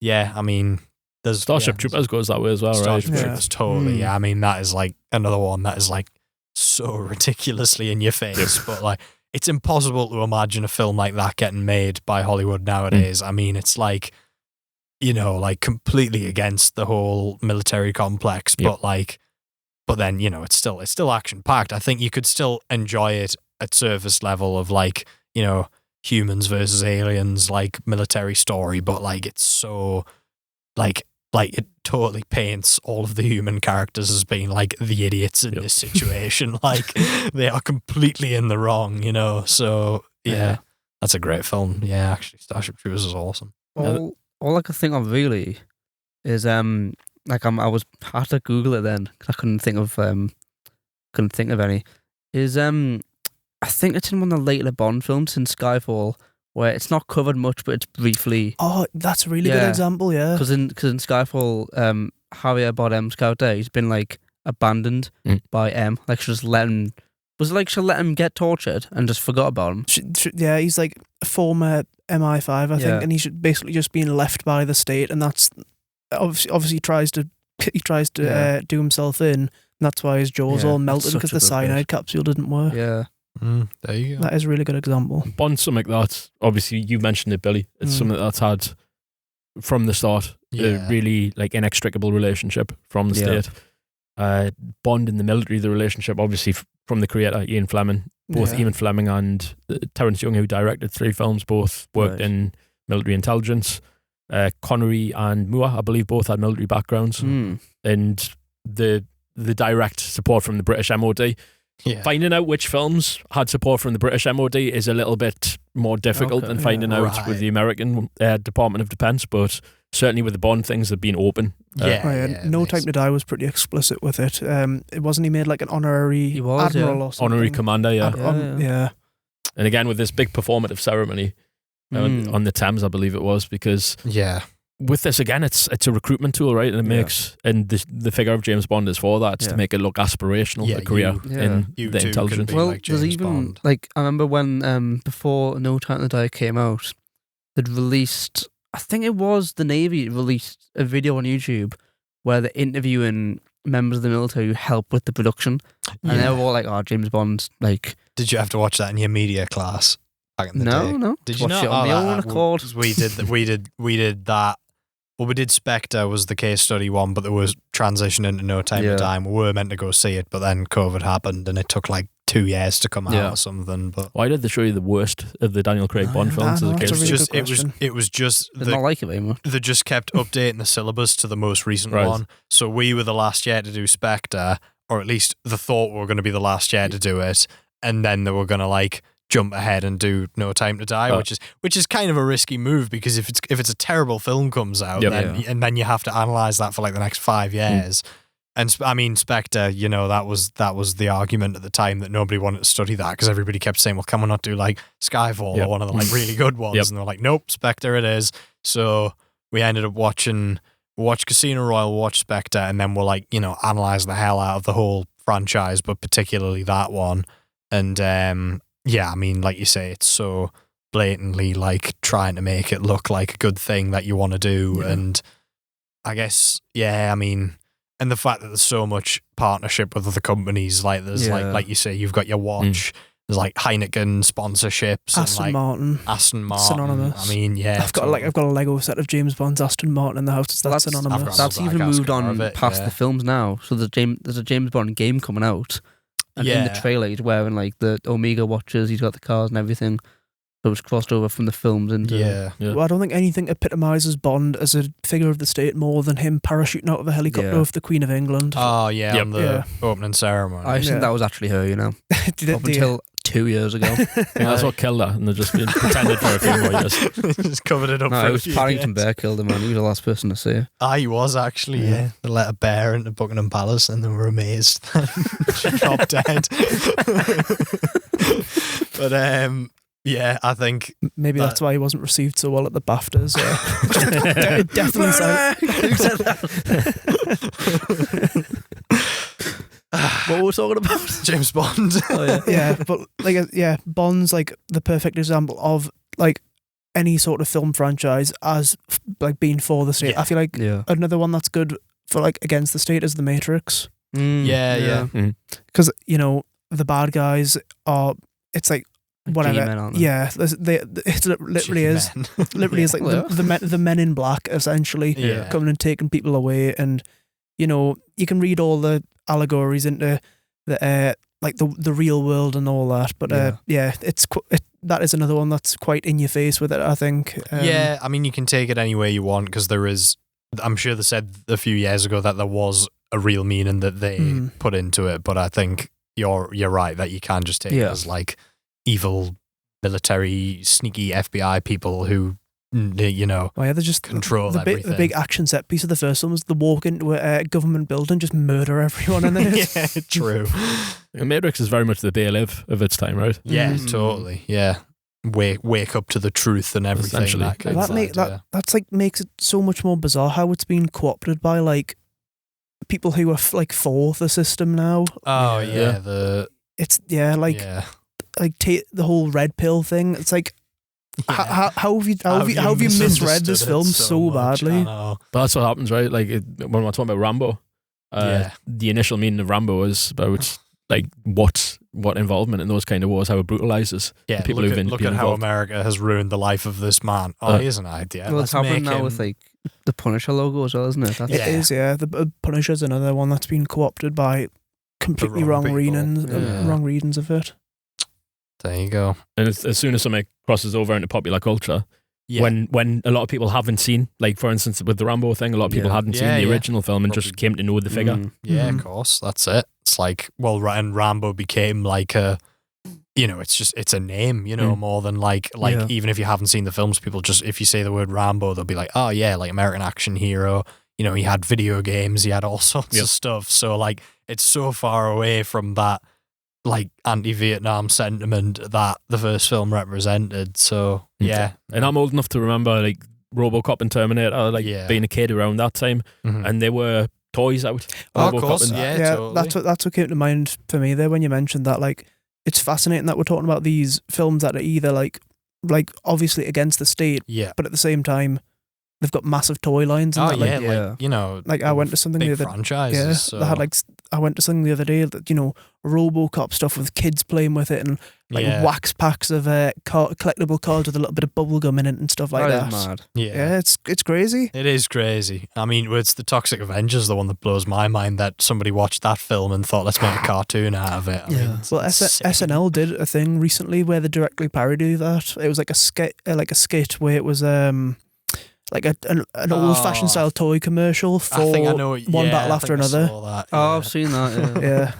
yeah, I mean, there's Starship Troopers goes that way as well, right? Starship Troopers, totally. Yeah, I mean, that is like another one that is like so ridiculously in your face, but like it's impossible to imagine a film like that getting made by Hollywood nowadays. I mean, it's like, you know, like completely against the whole military complex, but then, you know, it's still action packed. I think you could still enjoy it at surface level of like, you know, humans versus aliens, like military story, but like it's so like it totally paints all of the human characters as being like the idiots in this situation. Like they are completely in the wrong, you know. So yeah, that's a great film. Yeah, actually, Starship Troopers is awesome. All I could think of really is like I had to Google it then because I couldn't think of any. Is I think it's in one of the later Bond films in Skyfall, where it's not covered much, but it's briefly. Oh, that's a really good example, yeah. Because in Skyfall, Javier Bardem's character, he's been like abandoned by M. Like she just let him. Was it like she'll let him get tortured and just forgot about him? Yeah, he's like a former MI5, I think, and he's basically just being left by the state, and that's obviously he tries to do himself in, and that's why his jaw's all melted because the cyanide capsule didn't work. Yeah. There you go. That is a really good example. Bond's something that, obviously, you mentioned it, Billy. It's something that's had, from the start, a really like inextricable relationship from the state. Bond in the military, the relationship, obviously, from the creator, Ian Fleming. Both Ian Fleming and Terence Young, who directed 3 films, both worked in military intelligence. Connery and Moore, I believe, both had military backgrounds. And the direct support from the British MOD. Yeah. Finding out which films had support from the British MOD is a little bit more difficult than finding out with the American Department of Defense, but certainly with the Bond things, they've been open. No Time to Die was pretty explicit with it. Wasn't he made like an honorary admiral or something? Honorary commander, yeah. And again, with this big performative ceremony on the Thames, I believe it was, because with this, again, it's a recruitment tool, right? And it makes, and the figure of James Bond is for that. It's to make it look aspirational, a career in the intelligence. Well, like there's even, Bond. like, I remember when, before No Time to Die came out, they'd released, I think it was the Navy released a video on YouTube where they're interviewing members of the military who help with the production. And they were all like, oh, James Bond's, like... Did you have to watch that in your media class back in the day? No. Did you watch not? it on my own accord. We did that. Well, we did Spectre was the case study one, but there was transition into No Time to Die. We were meant to go see it, but then COVID happened and it took like 2 years to come out or something. But why did they show you the worst of the Daniel Craig Bond films as a kid? It was just Did not like it very much. They just kept updating the syllabus to the most recent one. So we were the last year to do Spectre, or at least the thought we were going to be the last year to do it, and then they were going to like jump ahead and do No Time to Die, which is kind of a risky move, because if it's a terrible film comes out, and then you have to analyze that for like the next 5 years. And I mean, Spectre, you know, that was the argument at the time, that nobody wanted to study that because everybody kept saying, well, can we not do like Skyfall or one of the like really good ones? And they're like, nope, Spectre it is. So we ended up watch Casino Royale, watch Spectre, and then we'll like, you know, analyze the hell out of the whole franchise, but particularly that one. And I mean, like you say, it's so blatantly like trying to make it look like a good thing that you want to do. And I guess, I mean, and the fact that there's so much partnership with other companies, like there's like you say, you've got your watch, there's like Heineken sponsorships, Aston Martin, synonymous. I mean, I've got a Lego set of James Bond's Aston Martin in the house. That's synonymous. That's even moved on past the films now. So there's a James Bond game coming out. And in the trailer, he's wearing like the Omega watches. He's got the cars and everything. So it's crossed over from the films into... Well, I don't think anything epitomises Bond as a figure of the state more than him parachuting out of a helicopter with the Queen of England. Oh, yeah, on the opening ceremony. I think that was actually her, you know. Up until 2 years ago. That's what killed her, and they've just been pretended for a few more years. Just covered it up. No, it was Paddington Bear killed him, man. He was the last person to see her. He was actually, They let a bear into Buckingham Palace and they were amazed. She dropped dead. But, I think maybe that's why he wasn't received so well at the BAFTAs. It definitely sounds. Who said that? What were we talking about? James Bond. Oh, yeah. Yeah, but Bond's like the perfect example of like any sort of film franchise as like being for the state. Yeah. I feel like Yeah. another one that's good for like against the state is The Matrix, Yeah. because the bad guys are. It's like whatever. G-men, aren't they? Yeah, it literally is. G-men. Literally is like Well, the men in black essentially Yeah. coming and taking people away, and you can read all the allegories into the like the real world and all that, but that is another one that's quite in your face with it, I think. Yeah, I mean, you can take it any way you want because there is. I'm sure they said a few years ago that there was a real meaning that they put into it, but I think you're right that you can just take it as like evil military sneaky FBI people who they're just control everything. The big action set piece of the first one was the walk into a government building, just murder everyone in it. Yeah, true. Matrix is very much the Bailiff of its time, right? Yeah, totally. Yeah, wake up to the truth and everything. Essentially. That's like makes it so much more bizarre how it's been co-opted by like people who are like for the system now. Oh yeah, the whole red pill thing. It's like how have you misread this film so badly? But that's what happens, right? Like when we're talking about Rambo, the initial meaning of Rambo is about like what involvement in those kind of wars, how it brutalizes the people who've been look at how America has ruined the life of this man. Here's an idea. Well, it's happening now with like the Punisher logo as well, isn't it? It is, yeah. The Punisher's another one that's been co-opted by completely wrong readings of it. There you go. And as soon as something crosses over into popular culture, when a lot of people haven't seen, like for instance with the Rambo thing, a lot of people hadn't seen the original film and just came to know the figure. Yeah, of course, that's it. It's like, and Rambo became like a, it's a name, more than like even if you haven't seen the films, people just, if you say the word Rambo, they'll be like, oh yeah, like American action hero. He had video games, he had all sorts of stuff. So like, it's so far away from that like anti-Vietnam sentiment that the first film represented. So yeah. And I'm old enough to remember like RoboCop and Terminator, being a kid around that time, and there were toys out. Of course, totally. That's what came to mind for me there when you mentioned that. Like, it's fascinating that we're talking about these films that are either like obviously against the state, but at the same time they've got massive toy lines. And like I went to something the other franchises. Yeah, so. they had I went to something the other day that RoboCop stuff with kids playing with it and wax packs of collectible cards with a little bit of bubble gum in it and stuff like that. Mad. Yeah, it's crazy. It is crazy. I mean, it's the Toxic Avengers, the one that blows my mind, that somebody watched that film and thought, let's make a cartoon out of it. I mean, well, SNL did a thing recently where they directly parodied that. It was like a skit where it was like an old-fashioned style toy commercial for one battle after another. I've seen that. Yeah.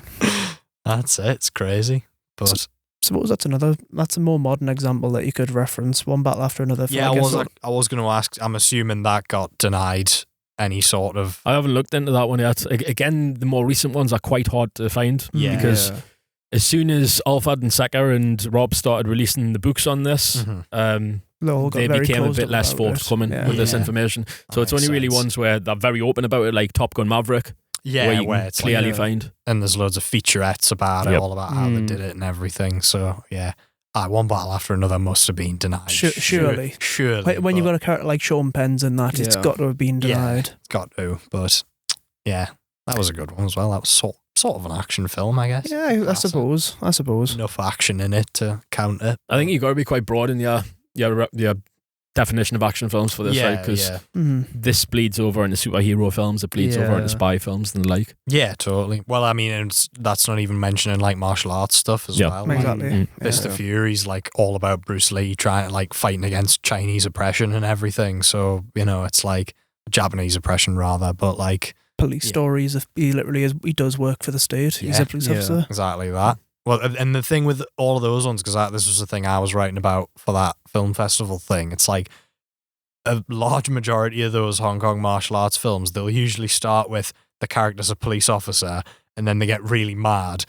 That's it. It's crazy. But suppose that's a more modern example that you could reference. One battle after another. I was going to ask. I'm assuming that got denied any sort of. I haven't looked into that one yet. Again, the more recent ones are quite hard to find. Because as soon as Alfred and Secker and Rob started releasing the books on this, they became a bit less forthcoming with this information. So it's only really ones where they're very open about it, like Top Gun Maverick. Yeah, where it's clearly find. And there's loads of featurettes about it, all about how they did it and everything. So yeah, one battle after another must have been denied. Surely. When you've got a character like Sean Penn's in that, it's got to have been denied. Yeah, it's got to. But yeah, that was a good one as well. That was sort of an action film, I guess. Yeah, I suppose. Enough action in it to count it. I think you've got to be quite broad in your definition of action films for this, right? Because this bleeds over into superhero films, it bleeds over into spy films and the like. Yeah, totally. Well, I mean, that's not even mentioning like martial arts stuff as well. Exactly. Fist of Fury's like all about Bruce Lee trying like fighting against Chinese oppression and everything. So, it's like Japanese oppression rather, but like police stories. He does work for the state. He's a police officer. Exactly that. Well, and the thing with all of those ones, because this was the thing I was writing about for that film festival thing, it's like a large majority of those Hong Kong martial arts films, they'll usually start with the character's a police officer and then they get really mad,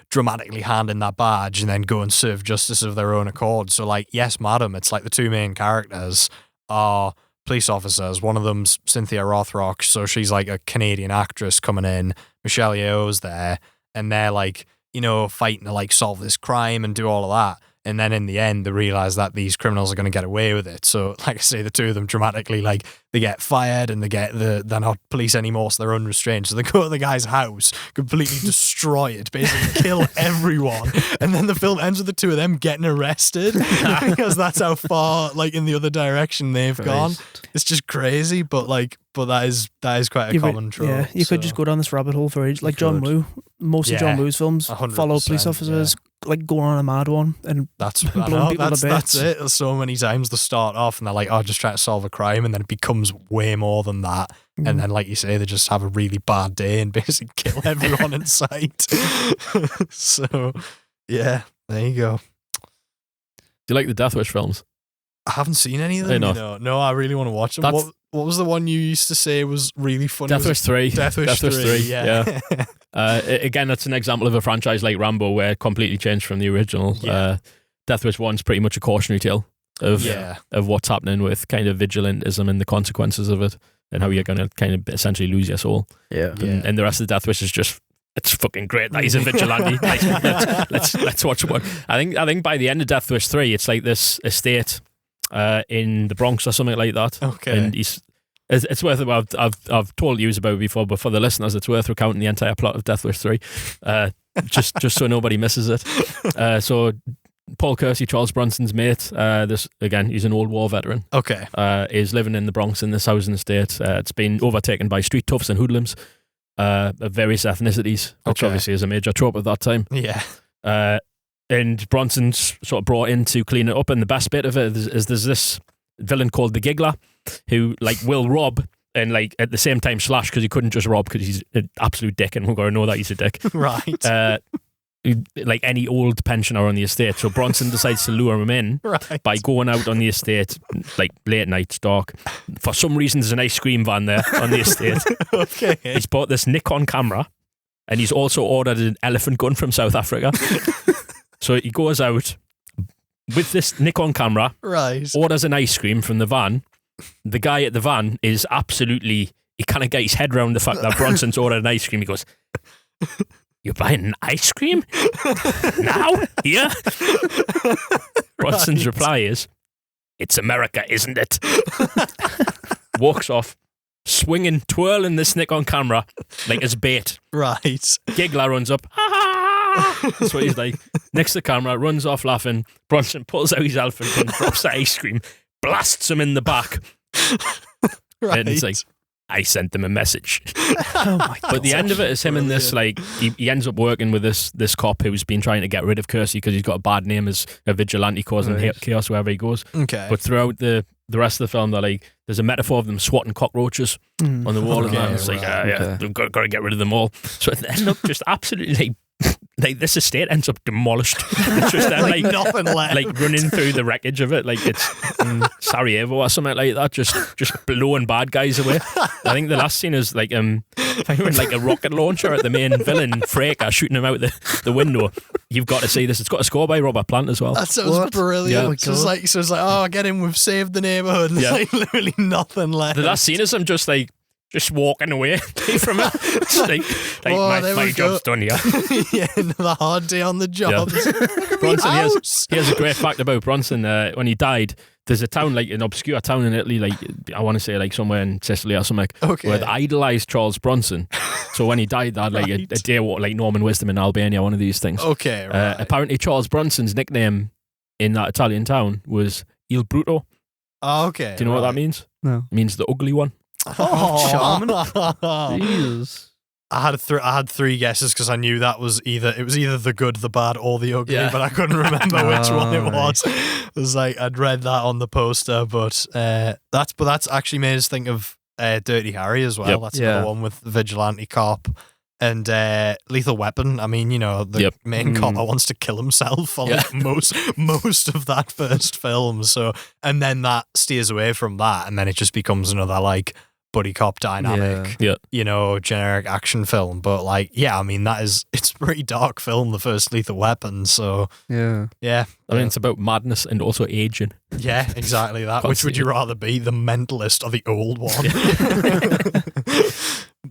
dramatically handing that badge and then go and serve justice of their own accord. So like, yes, madam, it's like the two main characters are police officers. One of them's Cynthia Rothrock, so she's like a Canadian actress coming in. Michelle Yeoh's there, and they're like, fighting to like solve this crime and do all of that. And then in the end, they realise that these criminals are going to get away with it. So, like I say, the two of them dramatically, like, they get fired and they're not police anymore, so they're unrestrained. So they go to the guy's house, completely destroy it, basically kill everyone. And then the film ends with the two of them getting arrested because that's how far, like, in the other direction they've gone. It's just crazy, but that is quite a common trope. Yeah, you could just go down this rabbit hole for ages. Like John Woo. Most of John Woo's films follow police officers like going on a mad one and blowing people to bits. That's it. So many times they start off and they're like, just trying to solve a crime, and then it becomes way more than that. And then, like you say, they just have a really bad day and basically kill everyone in sight. So, yeah, there you go. Do you like the Death Wish films? I haven't seen any of them. No, I really want to watch them. What was the one you used to say was really funny? Death Wish 3. Death Wish 3, yeah. Again, that's an example of a franchise like Rambo where it completely changed from the original. Yeah. Death Wish 1's pretty much a cautionary tale of what's happening with kind of vigilantism and the consequences of it, and how you're going to kind of essentially lose your soul. Yeah. And the rest of Death Wish is just, it's fucking great that he's a vigilante. Let's watch it. I think by the end of Death Wish 3, it's like this estate in the Bronx or something like that. Okay. And it's worth it. I've told you about it before, but for the listeners, it's worth recounting the entire plot of Death Wish 3, just so nobody misses it. So Paul Kersey, Charles Bronson's mate, this again, he's an old war veteran. Okay. Is living in the Bronx in this housing estate. It's been overtaken by street toughs and hoodlums of various ethnicities, which obviously is a major trope at that time. Yeah. And Bronson's sort of brought in to clean it up, and the best bit of it is there's this villain called the Giggler who like will rob and like at the same time slash, because he couldn't just rob because he's an absolute dick, and we're going to know that he's a dick. Right. Like any old pensioner on the estate. So Bronson decides to lure him in by going out on the estate like late night, it's dark. For some reason, there's an ice cream van there on the estate. Okay. He's bought this Nikon camera, and he's also ordered an elephant gun from South Africa. So he goes out with this Nikon camera, orders an ice cream from the van. The guy at the van is absolutely, he can't get his head around the fact that Bronson's ordered an ice cream. He goes, "You're buying an ice cream? Now? Here?" Bronson's reply is, "It's America, isn't it?" Walks off, swinging, twirling this Nikon camera like it's bait. Right. Giggler runs up, that's what he's like. Next to the camera, runs off laughing. Bronson pulls out his elephant gun, drops the ice cream, blasts him in the back. Right. And it's like, I sent them a message. Oh my God. But the end of it is him and this, like, he ends up working with this cop who's been trying to get rid of Kersey because he's got a bad name as a vigilante causing chaos wherever he goes. Okay. But throughout the rest of the film, they're like, there's a metaphor of them swatting cockroaches on the wall, and that. It's like, we've got to get rid of them all. So they end up just absolutely like this estate ends up demolished. It's just them, like nothing left. Like running through the wreckage of it, like it's Sarajevo or something like that, just blowing bad guys away. I think the last scene is like firing like a rocket launcher at the main villain, Fraker, shooting him out the window. You've got to see this. It's got a score by Robert Plant as well. That sounds brilliant. Yeah. So it's like, oh, get him, we've saved the neighbourhood. There's like literally nothing left. The last scene is him just walking away from it. It's like my job's done here. Yeah, another hard day on the job. Yeah. Bronson, here's a great fact about Bronson. When he died, there's a town, like an obscure town in Italy, like I want to say like somewhere in Sicily or something, where they idolised Charles Bronson. So when he died, they had like a day like Norman Wisdom in Albania, one of these things. Okay, right. Apparently Charles Bronson's nickname in that Italian town was Il Bruto. Oh, okay. Do you know what that means? No. It means the ugly one. Oh, charming. Jesus. I had three guesses because I knew that was either the good, the bad, or the ugly, but I couldn't remember which one it was. It was like I'd read that on the poster, but that's actually made us think of Dirty Harry as well. Yep. That's another one with the vigilante cop and Lethal Weapon. I mean, the main cop wants to kill himself for like most of that first film. So, and then that steers away from that, and then it just becomes another like buddy cop dynamic, you know, generic action film. But like, yeah, I mean, it's a pretty dark film, the first Lethal Weapon. So Yeah. I mean, it's about madness and also aging. Yeah, exactly that. Which would you rather be, the Mentalist or the old one?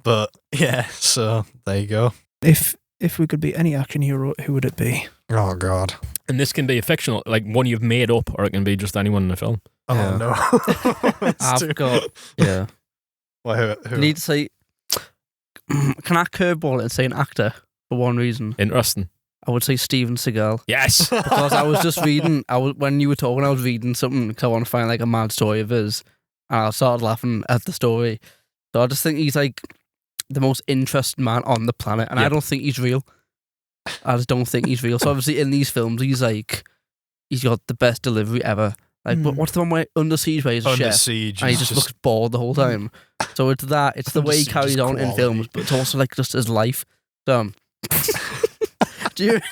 But yeah, so there you go. If we could be any action hero, who would it be? Oh God. And this can be a fictional, like one you've made up, or it can be just anyone in the film. Oh no. I've got Well, who? I need to say, can I curveball it and say an actor for one reason? Interesting. I would say Steven Seagal. Yes. Because I was just reading, when you were talking, I was reading something because I want to find like a mad story of his, and I started laughing at the story. So I just think he's like the most interesting man on the planet, and I don't think he's real. I just don't think he's real. So obviously in these films, he's got the best delivery ever. Like, what's the one where Under Siege where he's a Under chef Siege, and he just looks bored the whole time. So it's that. It's the Under way he Siege carries is on in quality. films, but it's also like just his life. So, during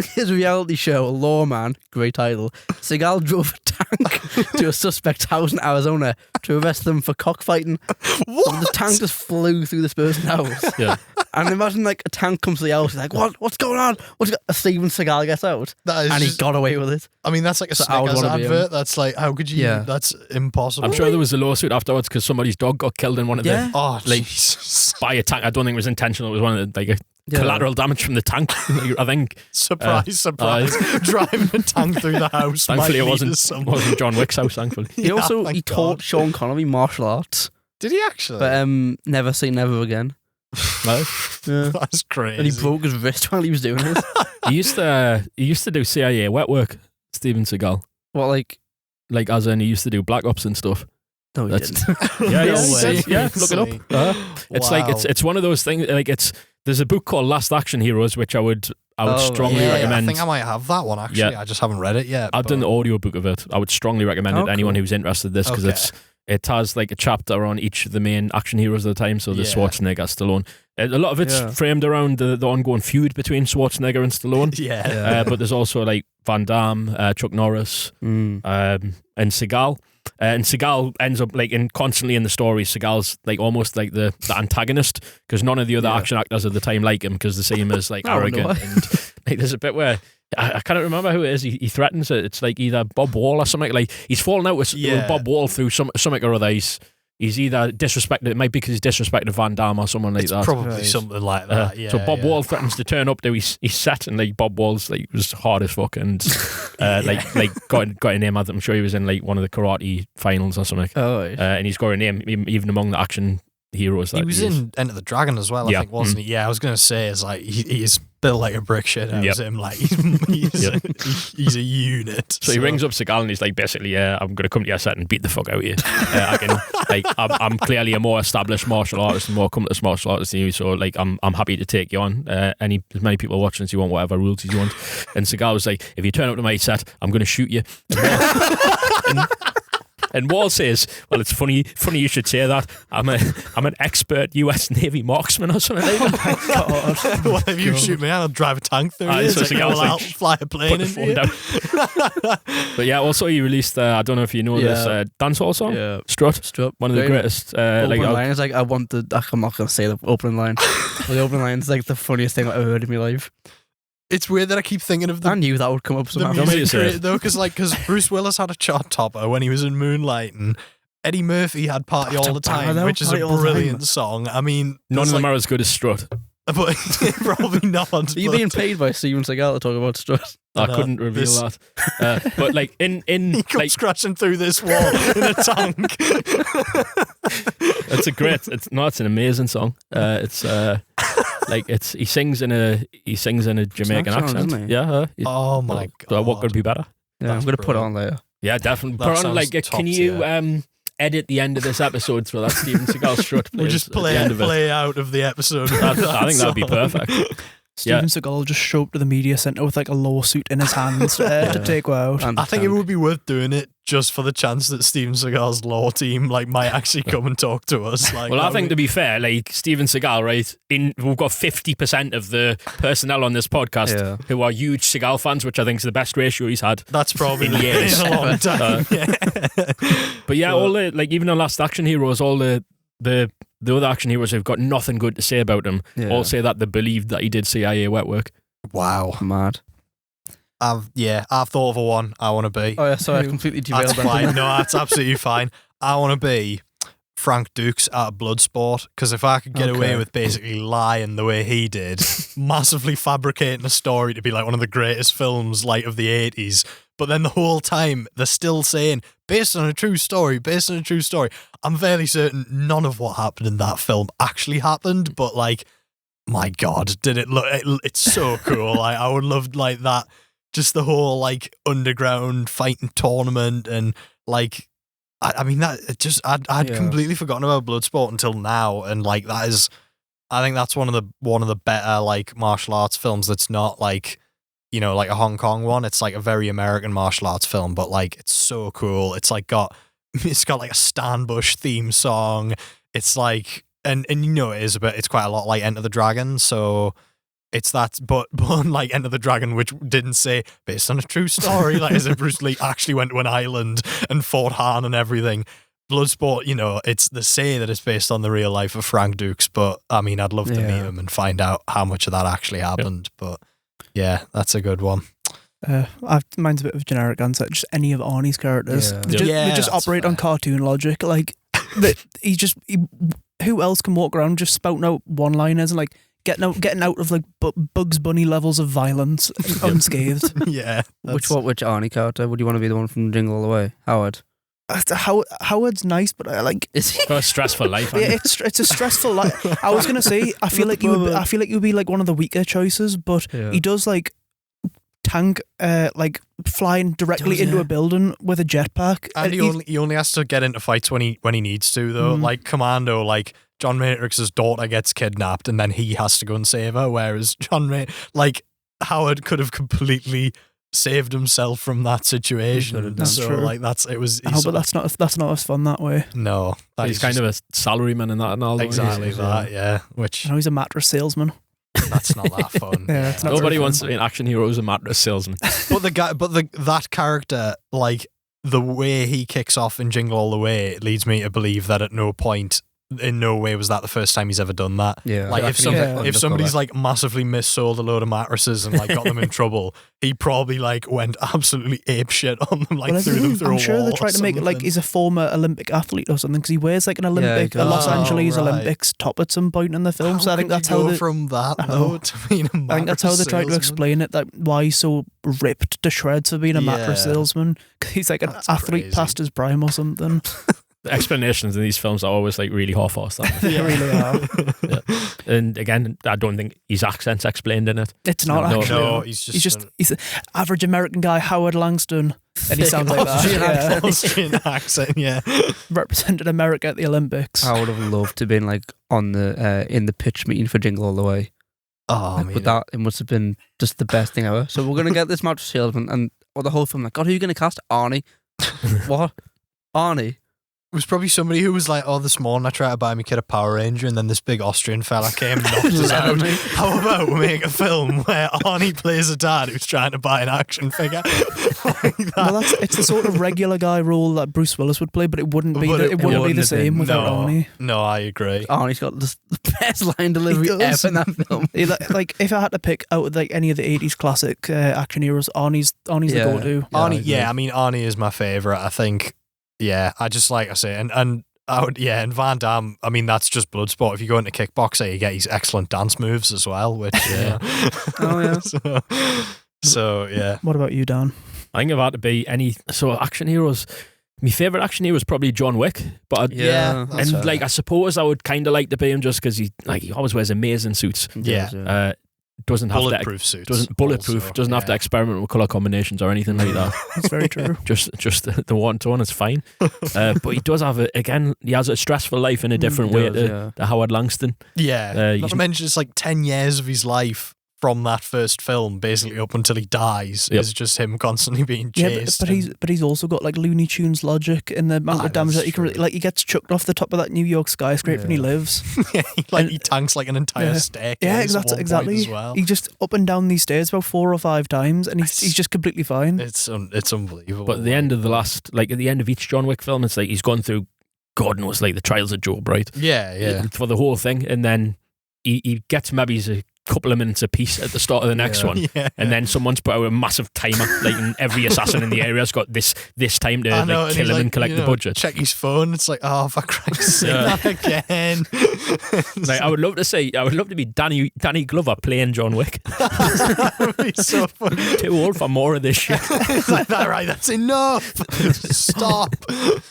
his reality show, Lawman, great title, Seagal drove a tank to a suspect's house in Arizona to arrest them for cockfighting. What? So the tank just flew through this person's house. Yeah. And imagine like a tank comes to the house, he's like, what's going on? Steven Seagal gets out. That is And he just- got away with it. I mean, that's like a So I would Snickers wanna be him. advert. That's like, how could you? Yeah. That's impossible. I'm sure there was a lawsuit afterwards because somebody's dog got killed in one of Yeah. the Oh, like, Jesus. by a tank. I don't think it was intentional. It was one of the like collateral damage from the tank. I think. Surprise, driving a tank through the house. Thankfully, might it lead us somewhere. wasn't John Wick's house. Thankfully. He also thank he God. taught Sean Connery martial arts, Did he actually? but never say never again. No. Yeah. That's crazy. And he broke his wrist while he was doing it. He used to do CIA wet work. Steven Seagal, What, like? as in he used to do black ops and stuff. No, he That's- didn't. Yeah, No he way. did. Yeah, look it up. It's like it's one of those things. Like there's a book called Last Action Heroes, which I would strongly Yeah, recommend. I think I might have that one actually. Yeah. I just haven't read it yet. I've done the audio book of it. I would strongly recommend it to anyone cool. who's interested in this because Okay. it has like a chapter on each of the main action heroes of the time. So the Yeah. Schwarzenegger, Stallone. A lot of it's framed around the ongoing feud between Schwarzenegger and Stallone. Yeah. But there's also like Van Damme, Chuck Norris, and Seagal. And Seagal ends up like constantly in the story. Seagal's like almost like the antagonist because none of the other action actors at the time like him because they see him as like Oh, no. arrogant. And like there's a bit where I can't remember who it is. He threatens it. It's like either Bob Wall or something. Like he's fallen out with Bob Wall through something or other. He's either disrespected. It might be because he's disrespected Van Damme or someone like that. Probably something like that. Yeah. So Bob yeah. Wall threatens to turn up to his set, and like Bob Wall's like was hard as fuck, and like got a name. I'm sure he was in like one of the karate finals or something. Oh, And he's got a name even among the action heroes. He was in Enter the Dragon as well, I think, wasn't he? Yeah, I was going to say, is like he's built like a brick shit. Yep. Him like he's a unit. So he rings up Seagal and he's like, basically, I'm going to come to your set and beat the fuck out of you. I'm clearly a more established martial artist and more accomplished martial artist than you. So like, I'm happy to take you on. As many people watching as you want, whatever rules you want. And Seagal was like, if you turn up to my set, I'm going to shoot you. And Wall says, well, it's funny you should say that. I'm an expert US Navy marksman or something like that. Well, if you shoot me, I'll drive a tank through it. So Like, Seagal's like, I'll fly a plane put the into phone you. down. But yeah, also he released, I don't know if you know this dancehall song, Yeah. Strut. One of the greatest. Opening line is like, I'm not going to say the opening line. But the opening line is like the funniest thing I've ever heard in my life. It's weird that I keep thinking of I the knew that would come up somehow. music creator, though, because Bruce Willis had a chart topper when he was in Moonlighting. Eddie Murphy had Party All the Time, which is a brilliant song. I mean, none of them are as good as Strut. But probably not. Are you being paid by Steven Seagal to talk about Strut? I couldn't reveal that. But like in he comes like, crashing through this wall in a tank. it's an amazing song. He sings in a Jamaican accent. Isn't he? Yeah. Oh my God. So what could be better? Yeah, I'm going to put it on later. Yeah, definitely. That Put on sounds can top you tier. Edit the end of this episode so that Steven Seagal Strut plays We'll just at the end of it. play out of the episode. I think that'd be perfect. Steven Seagal just show up to the media centre with like a lawsuit in his hands to take her out. I think it would be worth doing it just for the chance that Steven Seagal's law team might actually come and talk to us. Well, I think to be fair, like Steven Seagal, right? We've got 50% of the personnel on this podcast who are huge Seagal fans, which I think is the best ratio he's had. That's probably in years. in a long time. But yeah, all the even the Last Action Heroes, all the the other action heroes who've got nothing good to say about him all say that they believed that he did CIA wet work. Wow. Mad. I've thought of a one I want to be. Oh yeah, sorry, I completely derailed That's that. fine. No, that's absolutely fine. I want to be Frank Dukes out of Bloodsport, because if I could get away with basically lying the way he did, massively fabricating a story to be like one of the greatest films like of the 80s, but then the whole time they're still saying based on a true story, I'm fairly certain none of what happened in that film actually happened, but like, my God, did it look, it's so cool. I would love like that, just the whole like underground fighting tournament, and like, I mean, that it just I'd completely forgotten about Bloodsport until now, and like that is, I think that's one of the better like martial arts films that's not like, you know, like a Hong Kong one. It's like a very American martial arts film, but like it's so cool. It's got like a Stan Bush theme song. It's like, and you know it is, but it's quite a lot like Enter the Dragon, so. It's that, but like Enter the Dragon, which didn't say based on a true story, like as if Bruce Lee actually went to an island and fought Han and everything. Bloodsport, you know, they say that it's based on the real life of Frank Dukes, but I mean, I'd love to meet him and find out how much of that actually happened. But yeah, that's a good one. Mine's a bit of a generic answer. Just any of Arnie's characters. They just operate on cartoon logic. Like, who else can walk around just spouting out one-liners and like getting out of like Bugs Bunny levels of violence unscathed? Yeah. Which Arnie character would you want to be, the one from Jingle All the Way? Howard. Howard's nice, but I like. Is he? Got a stressful life. Yeah, it's a stressful life. I was gonna say I feel like you would be like one of the weaker choices, but he does like tank like flying directly into a building with a jetpack, and he only has to get into fights when he needs to though. Like Commando, like John Matrix's daughter gets kidnapped and then he has to go and save her, whereas Howard could have completely saved himself from that situation. That's true. Like it was. But that's not as fun that way. No, he's kind of a salaryman in that and all. Exactly that. Yeah. Which he's a mattress salesman. That's not that fun. Yeah, nobody wants to be an action hero who's a mattress salesman. But that character, like the way he kicks off in Jingle All the Way, it leads me to believe that at no point, in no way was that the first time he's ever done that. Yeah. Like if somebody's like massively missold a load of mattresses and like got them in trouble, he probably like went absolutely apeshit on them, like threw them through a wall. I'm sure they're trying to make it like he's a former Olympic athlete or something, because he wears like an Olympic, a Los Angeles Olympics top at some point in the film. So I think that's how from that though to being a mattress I think that's how they tried to explain it, that why he's so ripped to shreds for being a mattress salesman. Cause he's like an athlete past his prime or something. The explanations in these films are always like really half-assed. They really are. Yeah. And again, I don't think his accent's explained in it. It's not actually. No, he's an average American guy, Howard Langston, and he sounds like that. Austrian accent, yeah. Represented America at the Olympics. I would have loved to have been like on the in the pitch meeting for Jingle All the Way. Oh, but that it must have been just the best thing ever. So we're gonna get this mattress salesman, and the whole film like, God, who are you gonna cast? Arnie. What? Arnie. It was probably somebody who was like, this morning I tried to buy my kid a Power Ranger and then this big Austrian fella came and knocked us out. How about we make a film where Arnie plays a dad who's trying to buy an action figure? Like that. Well, it's the sort of regular guy role that Bruce Willis would play, but it wouldn't be the same without Arnie. No, I agree. Arnie's got the best line delivery ever in that film. Like if I had to pick out of like any of the 80s classic action heroes, Arnie's the go-to. I mean Arnie is my favourite, I think. Yeah, I just like I say, and I would, and Van Damme. I mean, that's just Bloodsport. If you go into kickboxer, you get his excellent dance moves as well. Which so yeah. What about you, Dan? I think if I had to be action heroes, my favourite action hero is probably John Wick. But I suppose I would kind of like to be him just because he always wears amazing suits. Yeah. Doesn't have bulletproof suits. Doesn't have to experiment with colour combinations or anything like that. That's very true. just the one tone is fine. But he does have he has a stressful life in a different way to Howard Langston. Yeah. Not to mention it's like 10 years of his life from that first film, basically up until he dies, is just him constantly being chased. Yeah, but he's also got like Looney Tunes logic in the amount of damage that he can he gets chucked off the top of that New York skyscraper and he lives. He tanks like an entire staircase. Yeah, exactly. As well. He just up and down these stairs about 4 or 5 times, and he's just completely fine. It's unbelievable. But at the end of at the end of each John Wick film, it's like he's gone through God knows, like the Trials of Job, right? Yeah. For the whole thing, and then he gets maybe a couple of minutes apiece at the start of the next one, and then someone's put out a massive timer, like and every assassin in the area's got this time to kill him and collect the budget. Check his phone. It's like, oh, for Christ's sake, not again. Like, I would love to be Danny Glover playing John Wick. That would be so funny. Too old for more of this shit. It's like that, right? That's enough. Stop.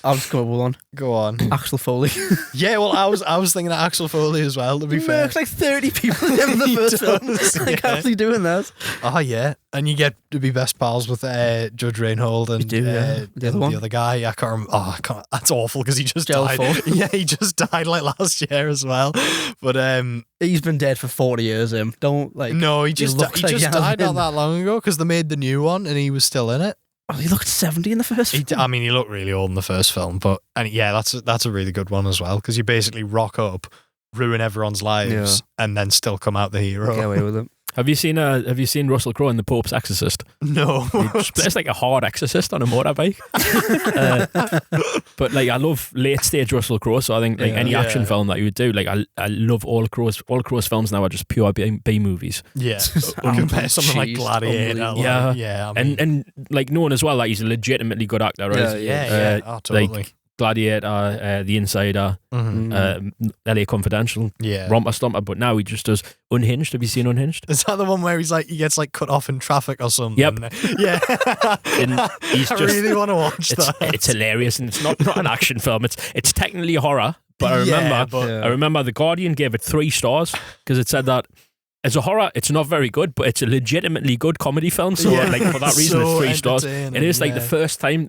I'll just come up with one. Go on. Axel Foley. Yeah, well, I was thinking of Axel Foley as well. To be fair, It's like 30 people in the first film. Like actually doing that. Oh yeah, and you get to be best pals with Judge Reinhold and the other guy. I can't remember. Oh, I can't. That's awful because he just Joel died. Ford. Yeah, he just died like last year as well. But He's been dead for 40 years. Don't like. no, he just looks like died he not has that long ago because they made the new one and he was still in it. Oh, he looked 70 in the first. I mean, he looked really old in the first film, but that's a really good one as well because you basically rock up, ruin everyone's lives, and then still come out the hero. Get away with it. Have you seen Russell Crowe in The Pope's Exorcist? No. It's like a hard exorcist on a motorbike. But like I love late stage Russell Crowe, so I think like any action film that you would do, like I love all Crowe's films now are just pure B movies. Yeah. Compare something like Gladiator. And like known as well, like he's a legitimately good actor, right? Yeah. Oh, totally. Like Gladiator, The Insider, LA Confidential, Romper Stomper, but now he just does Unhinged. Have you seen Unhinged? Is that the one where he gets like cut off in traffic or something? Yep. Yeah. And he's I really want to watch that. It's hilarious, and it's not an action film. It's technically horror, but I remember The Guardian gave it 3 stars because it said that as a horror, it's not very good, but it's a legitimately good comedy film. So, like for that reason, it's 3 stars. It is like the first time,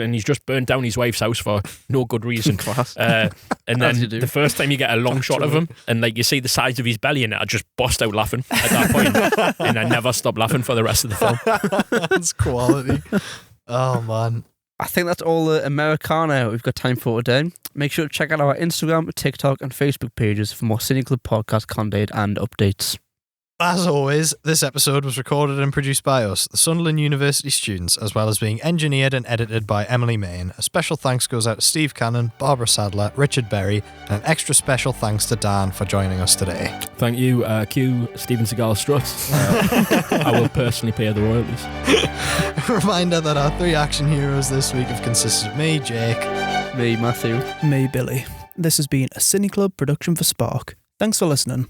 and he's just burned down his wife's house for no good reason. And then the first time you get a long shot of him, and like you see the size of his belly, and I just bust out laughing at that point, and I never stopped laughing for the rest of the film. That's quality. Oh man. I think that's all the Americana we've got time for today. Make sure to check out our Instagram, TikTok, and Facebook pages for more Cine Club podcast content and updates. As always, this episode was recorded and produced by us, the Sunderland University students, as well as being engineered and edited by Emily Main. A special thanks goes out to Steve Cannon, Barbara Sadler, Richard Berry, and an extra special thanks to Dan for joining us today. Thank you, Q Steven Seagal Struts. I will personally pay the royalties. A reminder that our 3 action heroes this week have consisted of me, Jake, Me, Matthew, Me, Billy. This has been a Cine Club production for Spark. Thanks for listening.